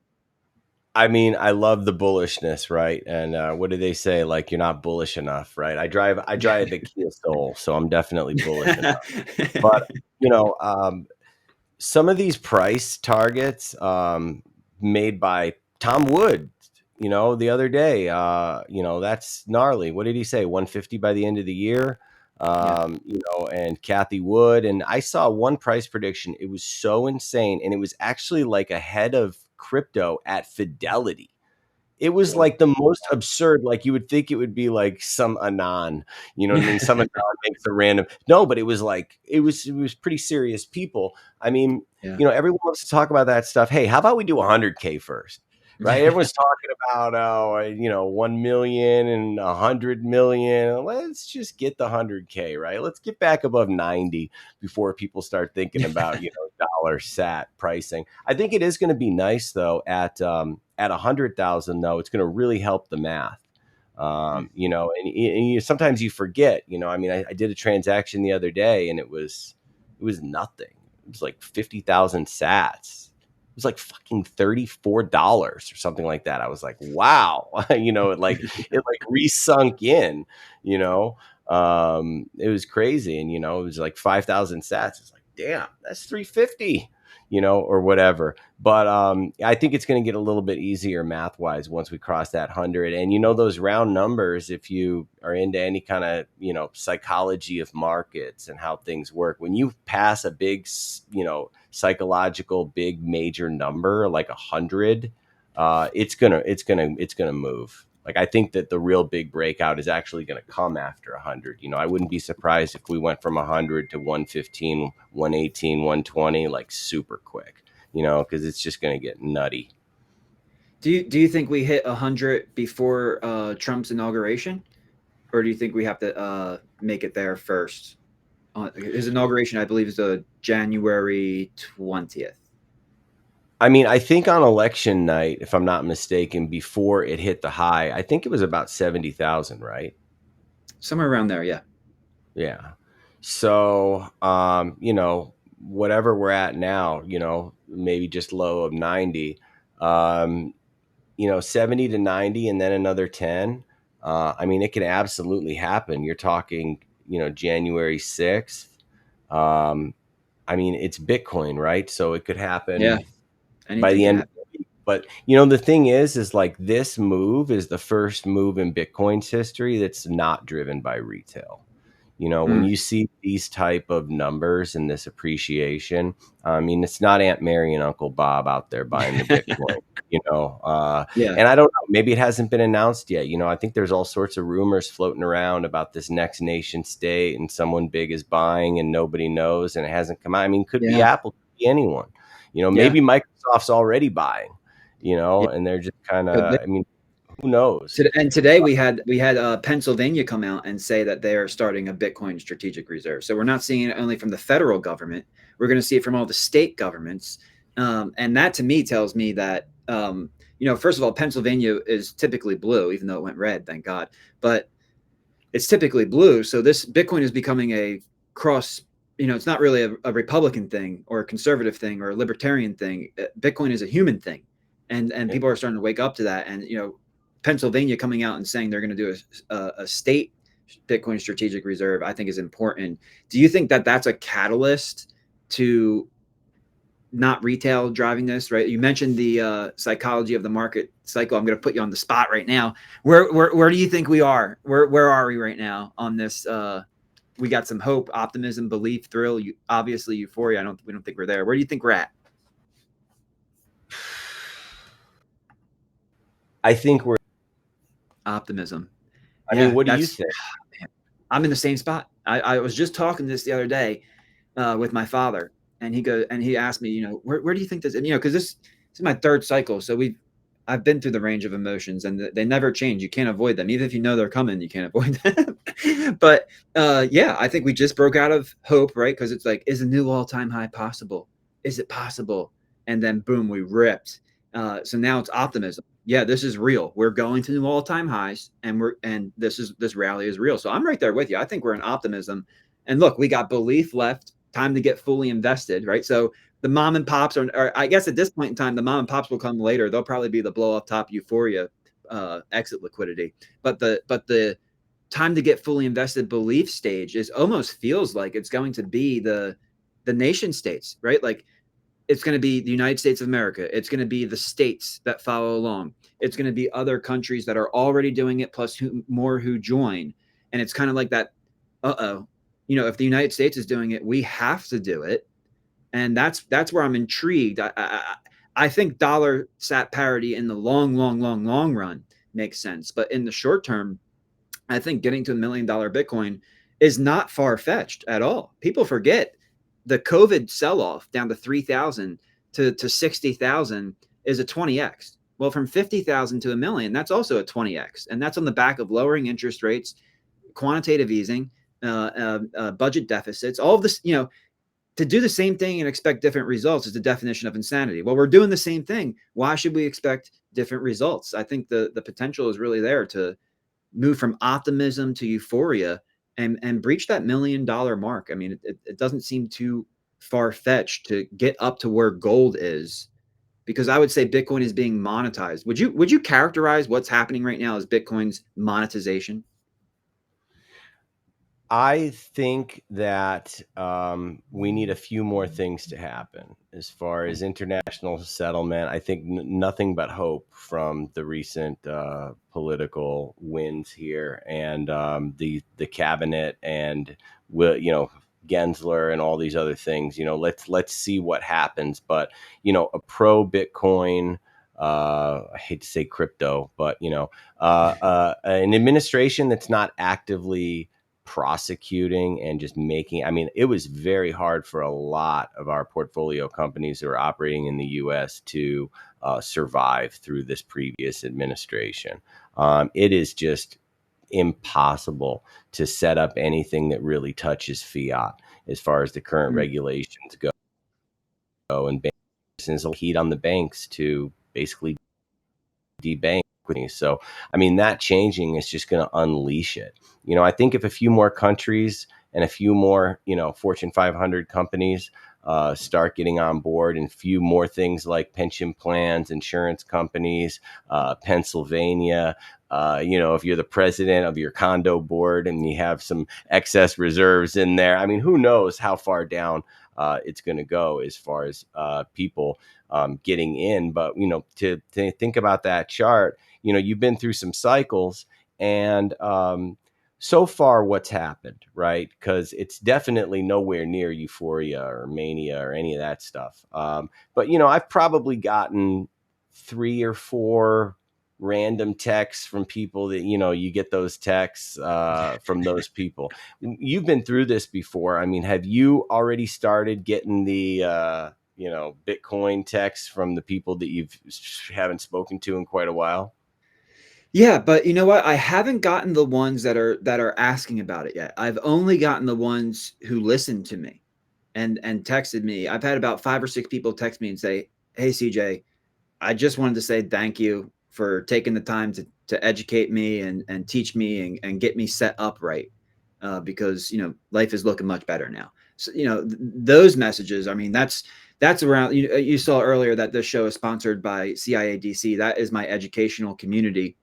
I mean, I love the bullishness, right? And what do they say? Like, you're not bullish enough, right? I drive a Kia Soul, so I'm definitely bullish enough. But you know, some of these price targets made by Tom Wood, the other day, that's gnarly. What did he say? 150 by the end of the year. Yeah. And Kathy Wood. And I saw one price prediction. It was so insane. And it was actually like ahead of crypto at Fidelity. It was Whoa. like the most absurd. Like, you would think it would be like some anon, you know what I mean? Some anon makes a random. No, but it was like it was pretty serious people. I mean, Yeah. everyone wants to talk about that stuff. Hey, how about we do 100K first? Right? Everyone's talking about 1 million and 100 million. Let's just get the 100K, right? Let's get back above 90 before people start thinking about, dollar sat pricing. I think it is going to be nice though at 100,000 though. It's going to really help the math. Sometimes you forget. I mean, I did a transaction the other day, and it was nothing. It was like 50,000 sats. It was like fucking $34 or something like that. I was like, wow, it like resunk in. You know, it was crazy, and it was like 5,000 sats. It's like, damn, that's 350. Or whatever. But I think it's going to get a little bit easier math wise once we cross that 100. And those round numbers, if you are into any kind of psychology of markets and how things work, when you pass a big psychological big major number like 100, it's gonna move. Like, I think that the real big breakout is actually going to come after 100. I wouldn't be surprised if we went from 100 to 115, 118, 120, like super quick, because it's just going to get nutty. Do you think we hit 100 before Trump's inauguration, or do you think we have to make it there first? His inauguration, I believe, is January 20th. I mean, I think on election night, if I'm not mistaken, before it hit the high, I think it was about 70,000, right? Somewhere around there, yeah. Yeah. So, whatever we're at now, maybe just low of 90, 70 to 90, and then another 10. I mean, it can absolutely happen. You're talking, January 6th. I mean, it's Bitcoin, right? So it could Yeah, happen by anything the can end of happen. the week. But the thing is like, this move is the first move in Bitcoin's history that's not driven by retail. When Mm, you see these type of numbers and this appreciation, I mean, it's not Aunt Mary and Uncle Bob out there buying the Bitcoin. yeah, And I don't know, maybe it hasn't been announced yet. I think there's all sorts of rumors floating around about this next nation state, and someone big is buying and nobody knows, and it hasn't come out. I mean, could be yeah, Apple, could be anyone. yeah, Maybe Microsoft's already buying, yeah. and they're just kind Could be. of, I mean, who knows? And today we had Pennsylvania come out and say that they are starting a Bitcoin strategic reserve. So we're not seeing it only from the federal government; we're going to see it from all the state governments. And that to me tells me that first of all, Pennsylvania is typically blue, even though it went red, thank God. But it's typically blue. So this Bitcoin is becoming a cross. It's not really a Republican thing or a conservative thing or a libertarian thing. Bitcoin is a human thing, and people are starting to wake up to that. And Pennsylvania coming out and saying they're going to do a state Bitcoin strategic reserve, I think is important. Do you think that that's a catalyst to not retail driving this, right? You mentioned the psychology of the market cycle. I'm going to put you on the spot right now. Where do you think we are? Where are we right now on this? We got some hope, optimism, belief, thrill. Obviously euphoria. We don't think we're there. Where do you think we're at? I think we're, Optimism. I mean, Yeah, what do you that's. think? I'm in the same spot. I was just talking this the other day with my father, and he asked me, where do you think this? And because this is my third cycle, so I've been through the range of emotions, and they never change. You can't avoid them, even if you know they're coming. You can't avoid them. But yeah, I think we just broke out of hope, right? Because it's like, is a new all-time high possible? Is it possible? And then boom, we ripped. So now it's optimism. Yeah, this is real. We're going to new all-time highs, and this rally is real. So I'm right there with you. I think we're in optimism. And look, we got belief left. Time to get fully invested, right? So the mom and pops are I guess at this point in time, the mom and pops will come later. They'll probably be the blow off top euphoria exit liquidity. But the time to get fully invested belief stage is almost feels like it's going to be the nation states, right? Like it's going to be the United States of America. It's going to be the states that follow along. It's going to be other countries that are already doing it, plus more who join. And it's kind of like that. If the United States is doing it, we have to do it, and that's where I'm intrigued. I think dollar sat parity in the long run makes sense, but in the short term, I think getting to $1 million Bitcoin is not far fetched at all. People forget the COVID sell off down to 3,000 to 60,000 is a 20x. Well, from 50,000 to a million, that's also a 20x. And that's on the back of lowering interest rates, quantitative easing, budget deficits, all of this, to do the same thing and expect different results is the definition of insanity. Well, we're doing the same thing. Why should we expect different results? I think the potential is really there to move from optimism to euphoria and breach that $1 million mark. I mean, it doesn't seem too far fetched to get up to where gold is, because I would say Bitcoin is being monetized. Would you characterize what's happening right now as Bitcoin's monetization? I think that we need a few more things to happen as far as international settlement. I think nothing but hope from the recent political wins here, and the cabinet, and Gensler and all these other things. Let's see what happens. But a pro Bitcoin. I hate to say crypto, but an administration that's not actively prosecuting and just making, I mean, it was very hard for a lot of our portfolio companies that are operating in the US to survive through this previous administration. It is just impossible to set up anything that really touches fiat as far as the current Mm. regulations go, and business will heat on the banks to basically debank. So, I mean, that changing is just going to unleash it. I think if a few more countries and a few more, Fortune 500 companies start getting on board, and a few more things like pension plans, insurance companies, Pennsylvania, if you're the president of your condo board and you have some excess reserves in there, I mean, who knows how far down it's going to go as far as people getting in. But, to think about that chart, you've been through some cycles, and so far what's happened, right? Because it's definitely nowhere near euphoria or mania or any of that stuff. But, I've probably gotten 3 or 4 random texts from people that, you get those texts from those people. You've been through this before. I mean, have you already started getting the Bitcoin texts from the people that you haven't spoken to in quite a while? Yeah, but you know what? I haven't gotten the ones that are asking about it yet. I've only gotten the ones who listened to me and texted me. I've had about 5 or 6 people text me and say, "Hey CJ, I just wanted to say thank you for taking the time to educate me and teach me and get me set up right, because life is looking much better now." So those messages. I mean, that's around. You saw earlier that this show is sponsored by CIA DC. That is my educational community.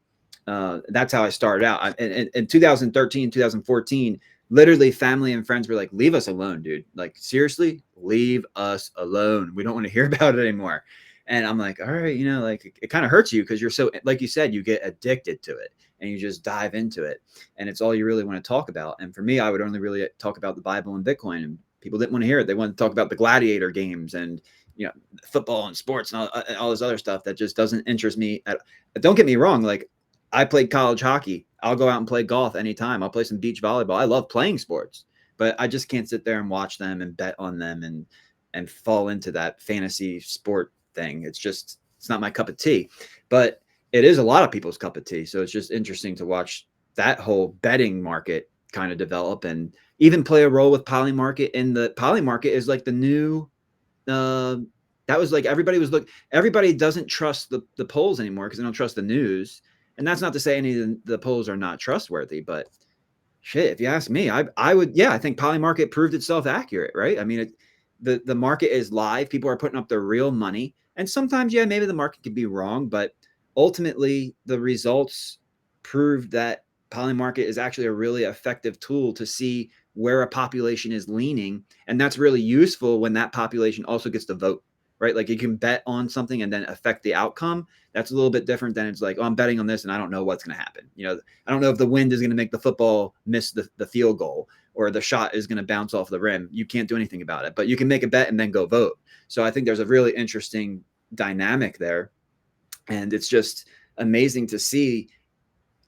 That's how I started out. In 2013, 2014, literally family and friends were like, "Leave us alone, dude. Like, seriously, leave us alone. We don't want to hear about it anymore." And I'm like, all right, like it kind of hurts you because you're so, like you said, you get addicted to it and you just dive into it. And it's all you really want to talk about. And for me, I would only really talk about the Bible and Bitcoin. And people didn't want to hear it. They wanted to talk about the gladiator games and, football and sports and all this other stuff that just doesn't interest me. Don't get me wrong. Like, I played college hockey. I'll go out and play golf anytime. I'll play some beach volleyball. I love playing sports, but I just can't sit there and watch them and bet on them and fall into that fantasy sport thing. It's not my cup of tea, but it is a lot of people's cup of tea. So it's just interesting to watch that whole betting market kind of develop and even play a role with poly market. And the poly market is like the new That was like everybody doesn't trust the polls anymore because they don't trust the news. And that's not to say any of the polls are not trustworthy, but shit, if you ask me, I would, yeah, I think Polymarket proved itself accurate, right? I mean, the market is live. People are putting up their real money, and sometimes, yeah, maybe the market could be wrong, but ultimately, the results proved that Polymarket is actually a really effective tool to see where a population is leaning, and that's really useful when that population also gets to vote, right? Like you can bet on something and then affect the outcome. That's a little bit different than it's like, oh, I'm betting on this and I don't know what's going to happen. You know, I don't know if the wind is going to make the football miss the field goal or the shot is going to bounce off the rim. You can't do anything about it, but you can make a bet and then go vote. So I think there's a really interesting dynamic there. And it's just amazing to see.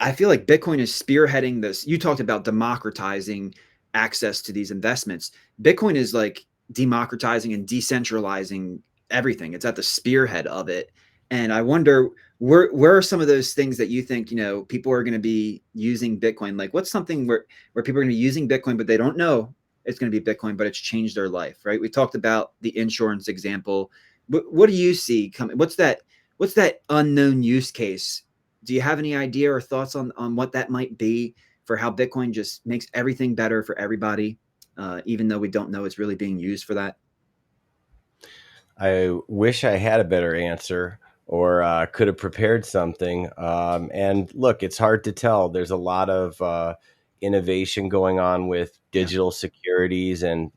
I feel like Bitcoin is spearheading this. You talked about democratizing access to these investments. Bitcoin is like democratizing and decentralizing everything. It's at the spearhead of it. And I wonder where are some of those things that you think, you know, people are going to be using Bitcoin? Like what's something where people are going to be using Bitcoin, but they don't know it's going to be Bitcoin, but it's changed their life, right? We talked about the insurance example. What do you see coming? What's that unknown use case? Do you have any idea or thoughts on what that might be for how Bitcoin just makes everything better for everybody, even though we don't know it's really being used for that? I wish I had a better answer or could have prepared something. And look, it's hard to tell. There's a lot of innovation going on with Yeah. digital securities and,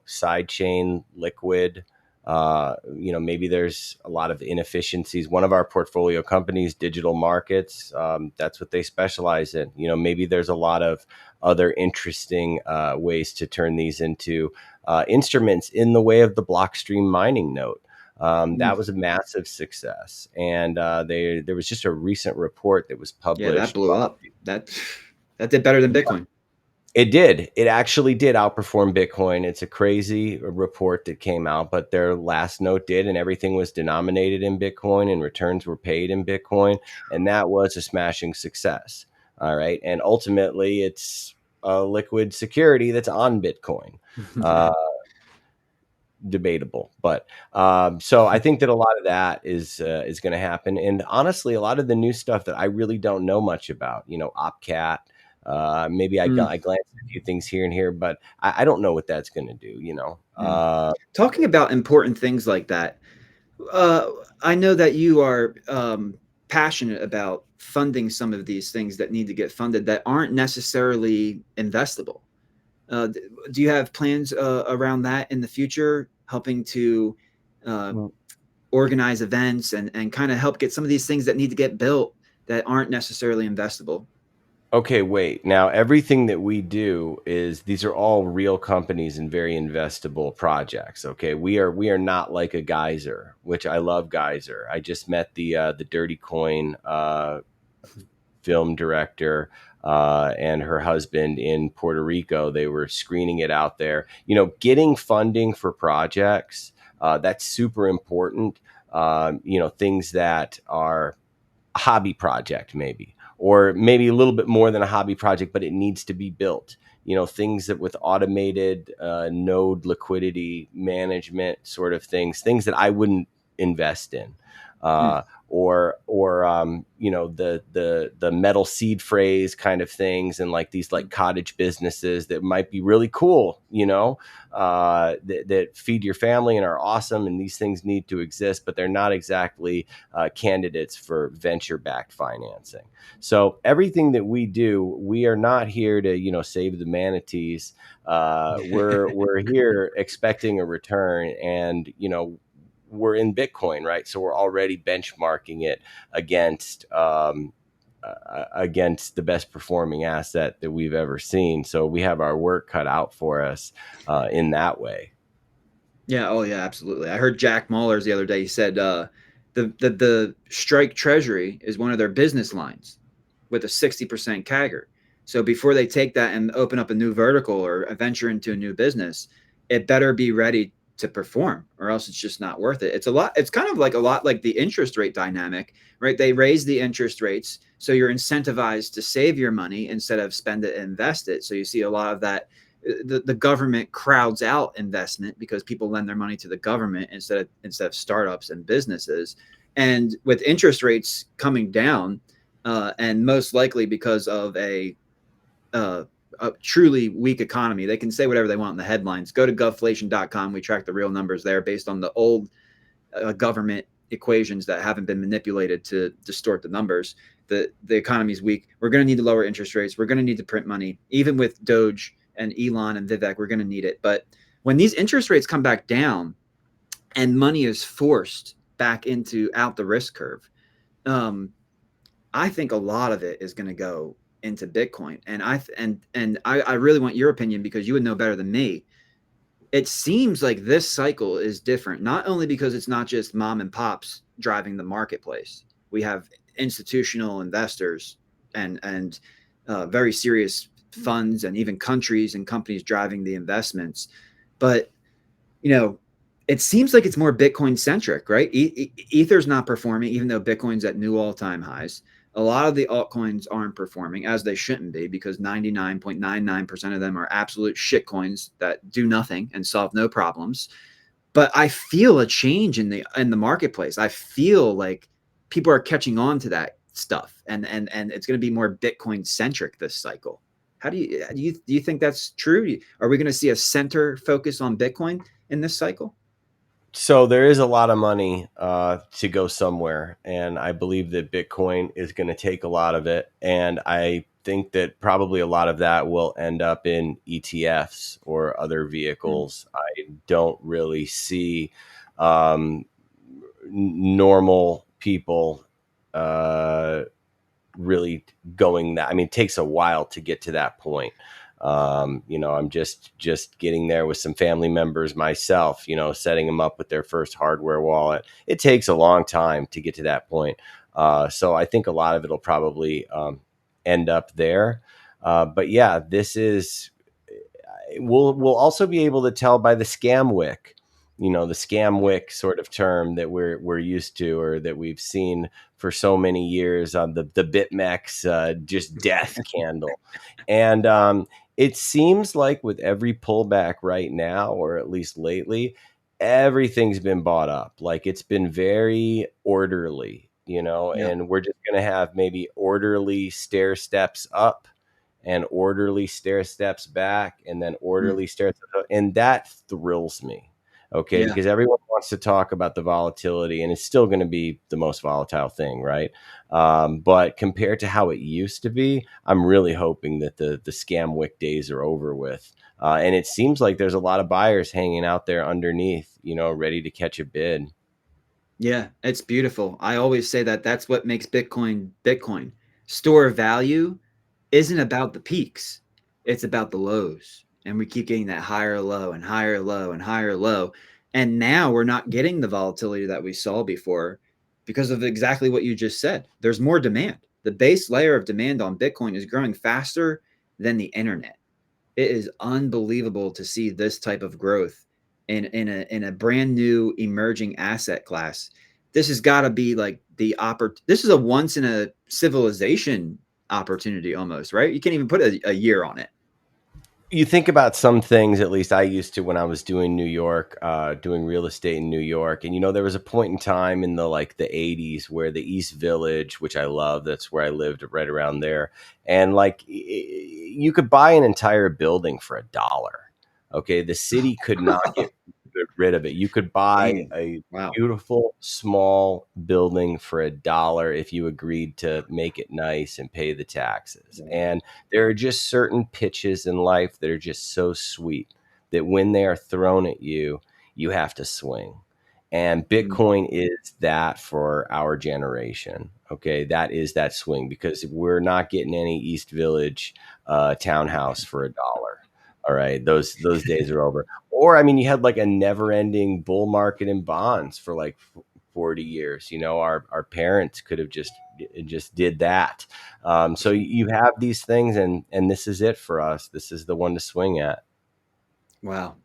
sidechain liquid. Maybe there's a lot of inefficiencies. One of our portfolio companies, Digital Markets, that's what they specialize in. Maybe there's a lot of other interesting ways to turn these into instruments in the way of the Blockstream mining node. That Mm. was a massive success, and there was just a recent report that was Yeah, that published. blew up. That that did better than Bitcoin. It did. It actually did outperform Bitcoin. It's a crazy report that came out, but their last note did, and everything was denominated in Bitcoin, and returns were paid in Bitcoin, and that was a smashing success. All right, and ultimately, it's a liquid security that's on Bitcoin. Uh, Debatable, but so I think that a lot of that is going to happen, and honestly, a lot of the new stuff that I really don't know much about, OpCat, maybe Mm, I glanced at a few things here and here, but I don't know what that's going to do. mm. Talking about important things like that, uh, I know that you are passionate about funding some of these things that need to get funded that aren't necessarily investable. Do you have plans around that in the future, helping to uh, organize events and kind of help get some of these things that need to get built that aren't necessarily investable? Okay, wait. Now, everything that we do is these are all real companies and very investable projects. Okay, we are not like a Geyser, which I love Geyser. I just met the Dirty Coin film director and her husband in Puerto Rico. They were screening it out there. Getting funding for projects, that's super important. Things that are a hobby project, maybe, or maybe a little bit more than a hobby project, but it needs to be built. Things that with automated node liquidity management sort of things that I wouldn't invest in. Mm, Or the metal seed phrase kind of things, and like these like cottage businesses that might be really cool, that feed your family and are awesome, and these things need to exist, but they're not exactly candidates for venture-backed financing. So everything that we do, we are not here to save the manatees. We're here expecting a return, and we're in Bitcoin, right? So we're already benchmarking it against the best performing asset that we've ever seen. So we have our work cut out for us in that way. yeah. Oh, yeah. Absolutely. I heard Jack Mallers the other day. He said the strike treasury is one of their business lines with a 60% CAGR. So before they take that and open up a new vertical or venture into a new business, it better be ready to perform, or else it's just not worth it. It's a lot. It's kind of like a lot like the interest rate dynamic, right? They raise the interest rates, so you're incentivized to save your money instead of spend it and invest it. So you see a lot of that the government crowds out investment because people lend their money to the government instead of startups and businesses. And with interest rates coming down, and most likely because of uh, a truly weak economy, they can say whatever they want in the headlines. Go to govflation.com. We track the real numbers there based on the old government equations that haven't been manipulated to distort the numbers. The economy is weak. We're going to need to lower interest rates. We're going to need to print money. Even with Doge and Elon and Vivek, we're going to need it. But when these interest rates come back down and money is forced back into out the risk curve, um, I think a lot of it is going to go into Bitcoin. And I really want your opinion because you would know better than me. It seems like this cycle is different, not only because it's not just mom and pops driving the marketplace. We have institutional investors and very serious funds and even countries and companies driving the investments. But you know, it seems like it's more Bitcoin centric, right? Ether's not performing, even though Bitcoin's at new all time highs. A lot of the altcoins aren't performing as they shouldn't be because 99.99% of them are absolute shit coins that do nothing and solve no problems. But I feel a change in the marketplace. I feel like people are catching on to that stuff, and it's going to be more Bitcoin centric this cycle. How do you think that's true? Are we going to see a center focus on Bitcoin in this cycle? So there is a lot of money to go somewhere, and I believe that Bitcoin is going to take a lot of it, and I think that probably a lot of that will end up in ETFs or other Mm. vehicles. I don't really see um, normal people uh, really going that. I mean, it takes a while to get to that point. I'm just getting there with some family members myself, setting them up with their first hardware wallet. It takes a long time to get to that point. So I think a lot of it'll probably end up there. But yeah, this is we'll also be able to tell by the scam wick, the scam wick sort of term that we're used to, or that we've seen for so many years on the BitMEX just death candle. And it seems like with every pullback right now, or at least lately, everything's been bought up. Like it's been very orderly, Yeah. and we're just going to have maybe orderly stair steps up and orderly stair steps back and then Mm. orderly stair steps up. And that thrills me. Okay, Yeah. because everyone wants to talk about the volatility, and it's still going to be the most volatile thing, right? But compared to how it used to be, I'm really hoping that the scam wick days are over with. And it seems like there's a lot of buyers hanging out there underneath, ready to catch a bid. Yeah, it's beautiful. I always say that that's what makes Bitcoin Bitcoin. Store value isn't about the peaks. It's about the lows. And we keep getting that higher low and higher low and higher low. And now we're not getting the volatility that we saw before because of exactly what you just said. There's more demand. The base layer of demand on Bitcoin is growing faster than the internet. It is unbelievable to see this type of growth in a brand new emerging asset class. This has got to be like this is a once in a civilization opportunity almost, right? You can't even put a year on it. You think about some things, at least I used to when I was doing New York, doing real estate in New York. And, there was a point in time in the 80s where the East Village, which I love, that's where I lived right around there. And like you could buy an entire building for $1. Okay. The city could not get rid of it. You could buy Damn. a Wow. beautiful small building for $1 if you agreed to make it nice and pay the taxes. Wow. And there are just certain pitches in life that are just so sweet that when they are thrown at you, you have to swing. And Mm. Bitcoin is that for our generation. Okay. That is that swing because we're not getting any East Village townhouse for $1. All right. Those days are over. Or, I mean, you had like a never ending bull market in bonds for like 40 years. Our parents could have just did that. So you have these things, and this is it for us. This is the one to swing at. Wow.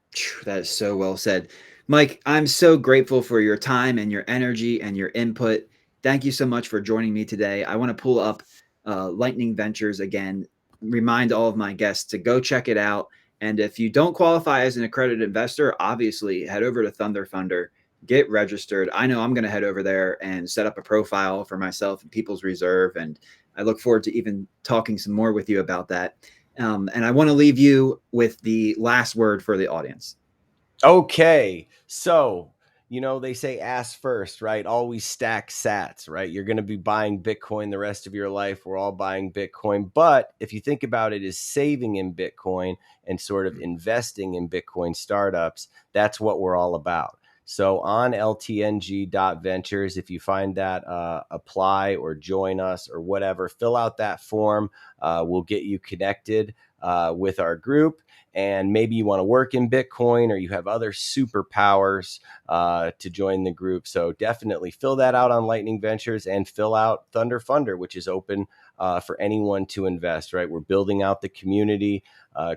That is so well said. Mike, I'm so grateful for your time and your energy and your input. Thank you so much for joining me today. I want to pull up Lightning Ventures again, remind all of my guests to go check it out. And if you don't qualify as an accredited investor, obviously head over to Thunder Funder, get registered. I know I'm going to head over there and set up a profile for myself in People's Reserve. And I look forward to even talking some more with you about that. And I want to leave you with the last word for the audience. Okay. So, they say ask first, right? Always stack sats, right? You're going to be buying Bitcoin the rest of your life. We're all buying Bitcoin. But if you think about it as saving in Bitcoin and sort of investing in Bitcoin startups, that's what we're all about. So on ltng.ventures, if you find that, apply or join us or whatever, fill out that form. We'll get you connected with our group. And maybe you want to work in Bitcoin or you have other superpowers to join the group. So definitely fill that out on Lightning Ventures and fill out Thunder Funder, which is open for anyone to invest, right? We're building out the community.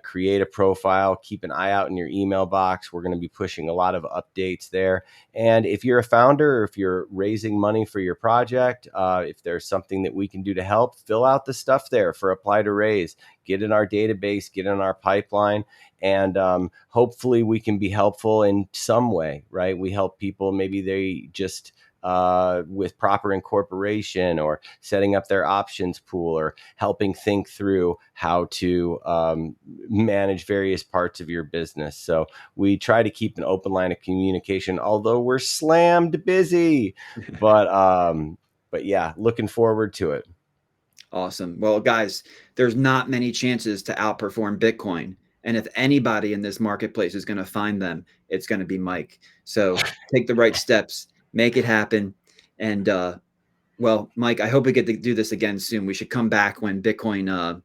Create a profile, keep an eye out in your email box. We're going to be pushing a lot of updates there. And if you're a founder or if you're raising money for your project, if there's something that we can do to help, fill out the stuff there for Apply to Raise. Get in our database, get in our pipeline, and hopefully we can be helpful in some way, right? We help people, maybe they just with proper incorporation or setting up their options pool or helping think through how to manage various parts of your business. So we try to keep an open line of communication, although we're slammed busy. But yeah, looking forward to it. Awesome. Well, guys, there's not many chances to outperform Bitcoin. And if anybody in this marketplace is going to find them, it's going to be Mike. So take the right steps, make it happen. And well, Mike, I hope we get to do this again soon. We should come back when Bitcoin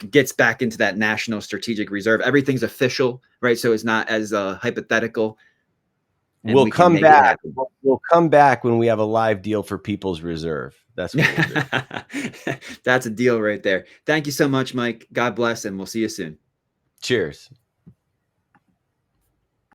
gets back into that national strategic reserve. Everything's official, right? So it's not as hypothetical, and We'll we can come make it back. happen. We'll come back when we have a live deal for People's Reserve. That's what we'll do. That's a deal right there. Thank you so much, Mike. God bless, and we'll see you soon. Cheers.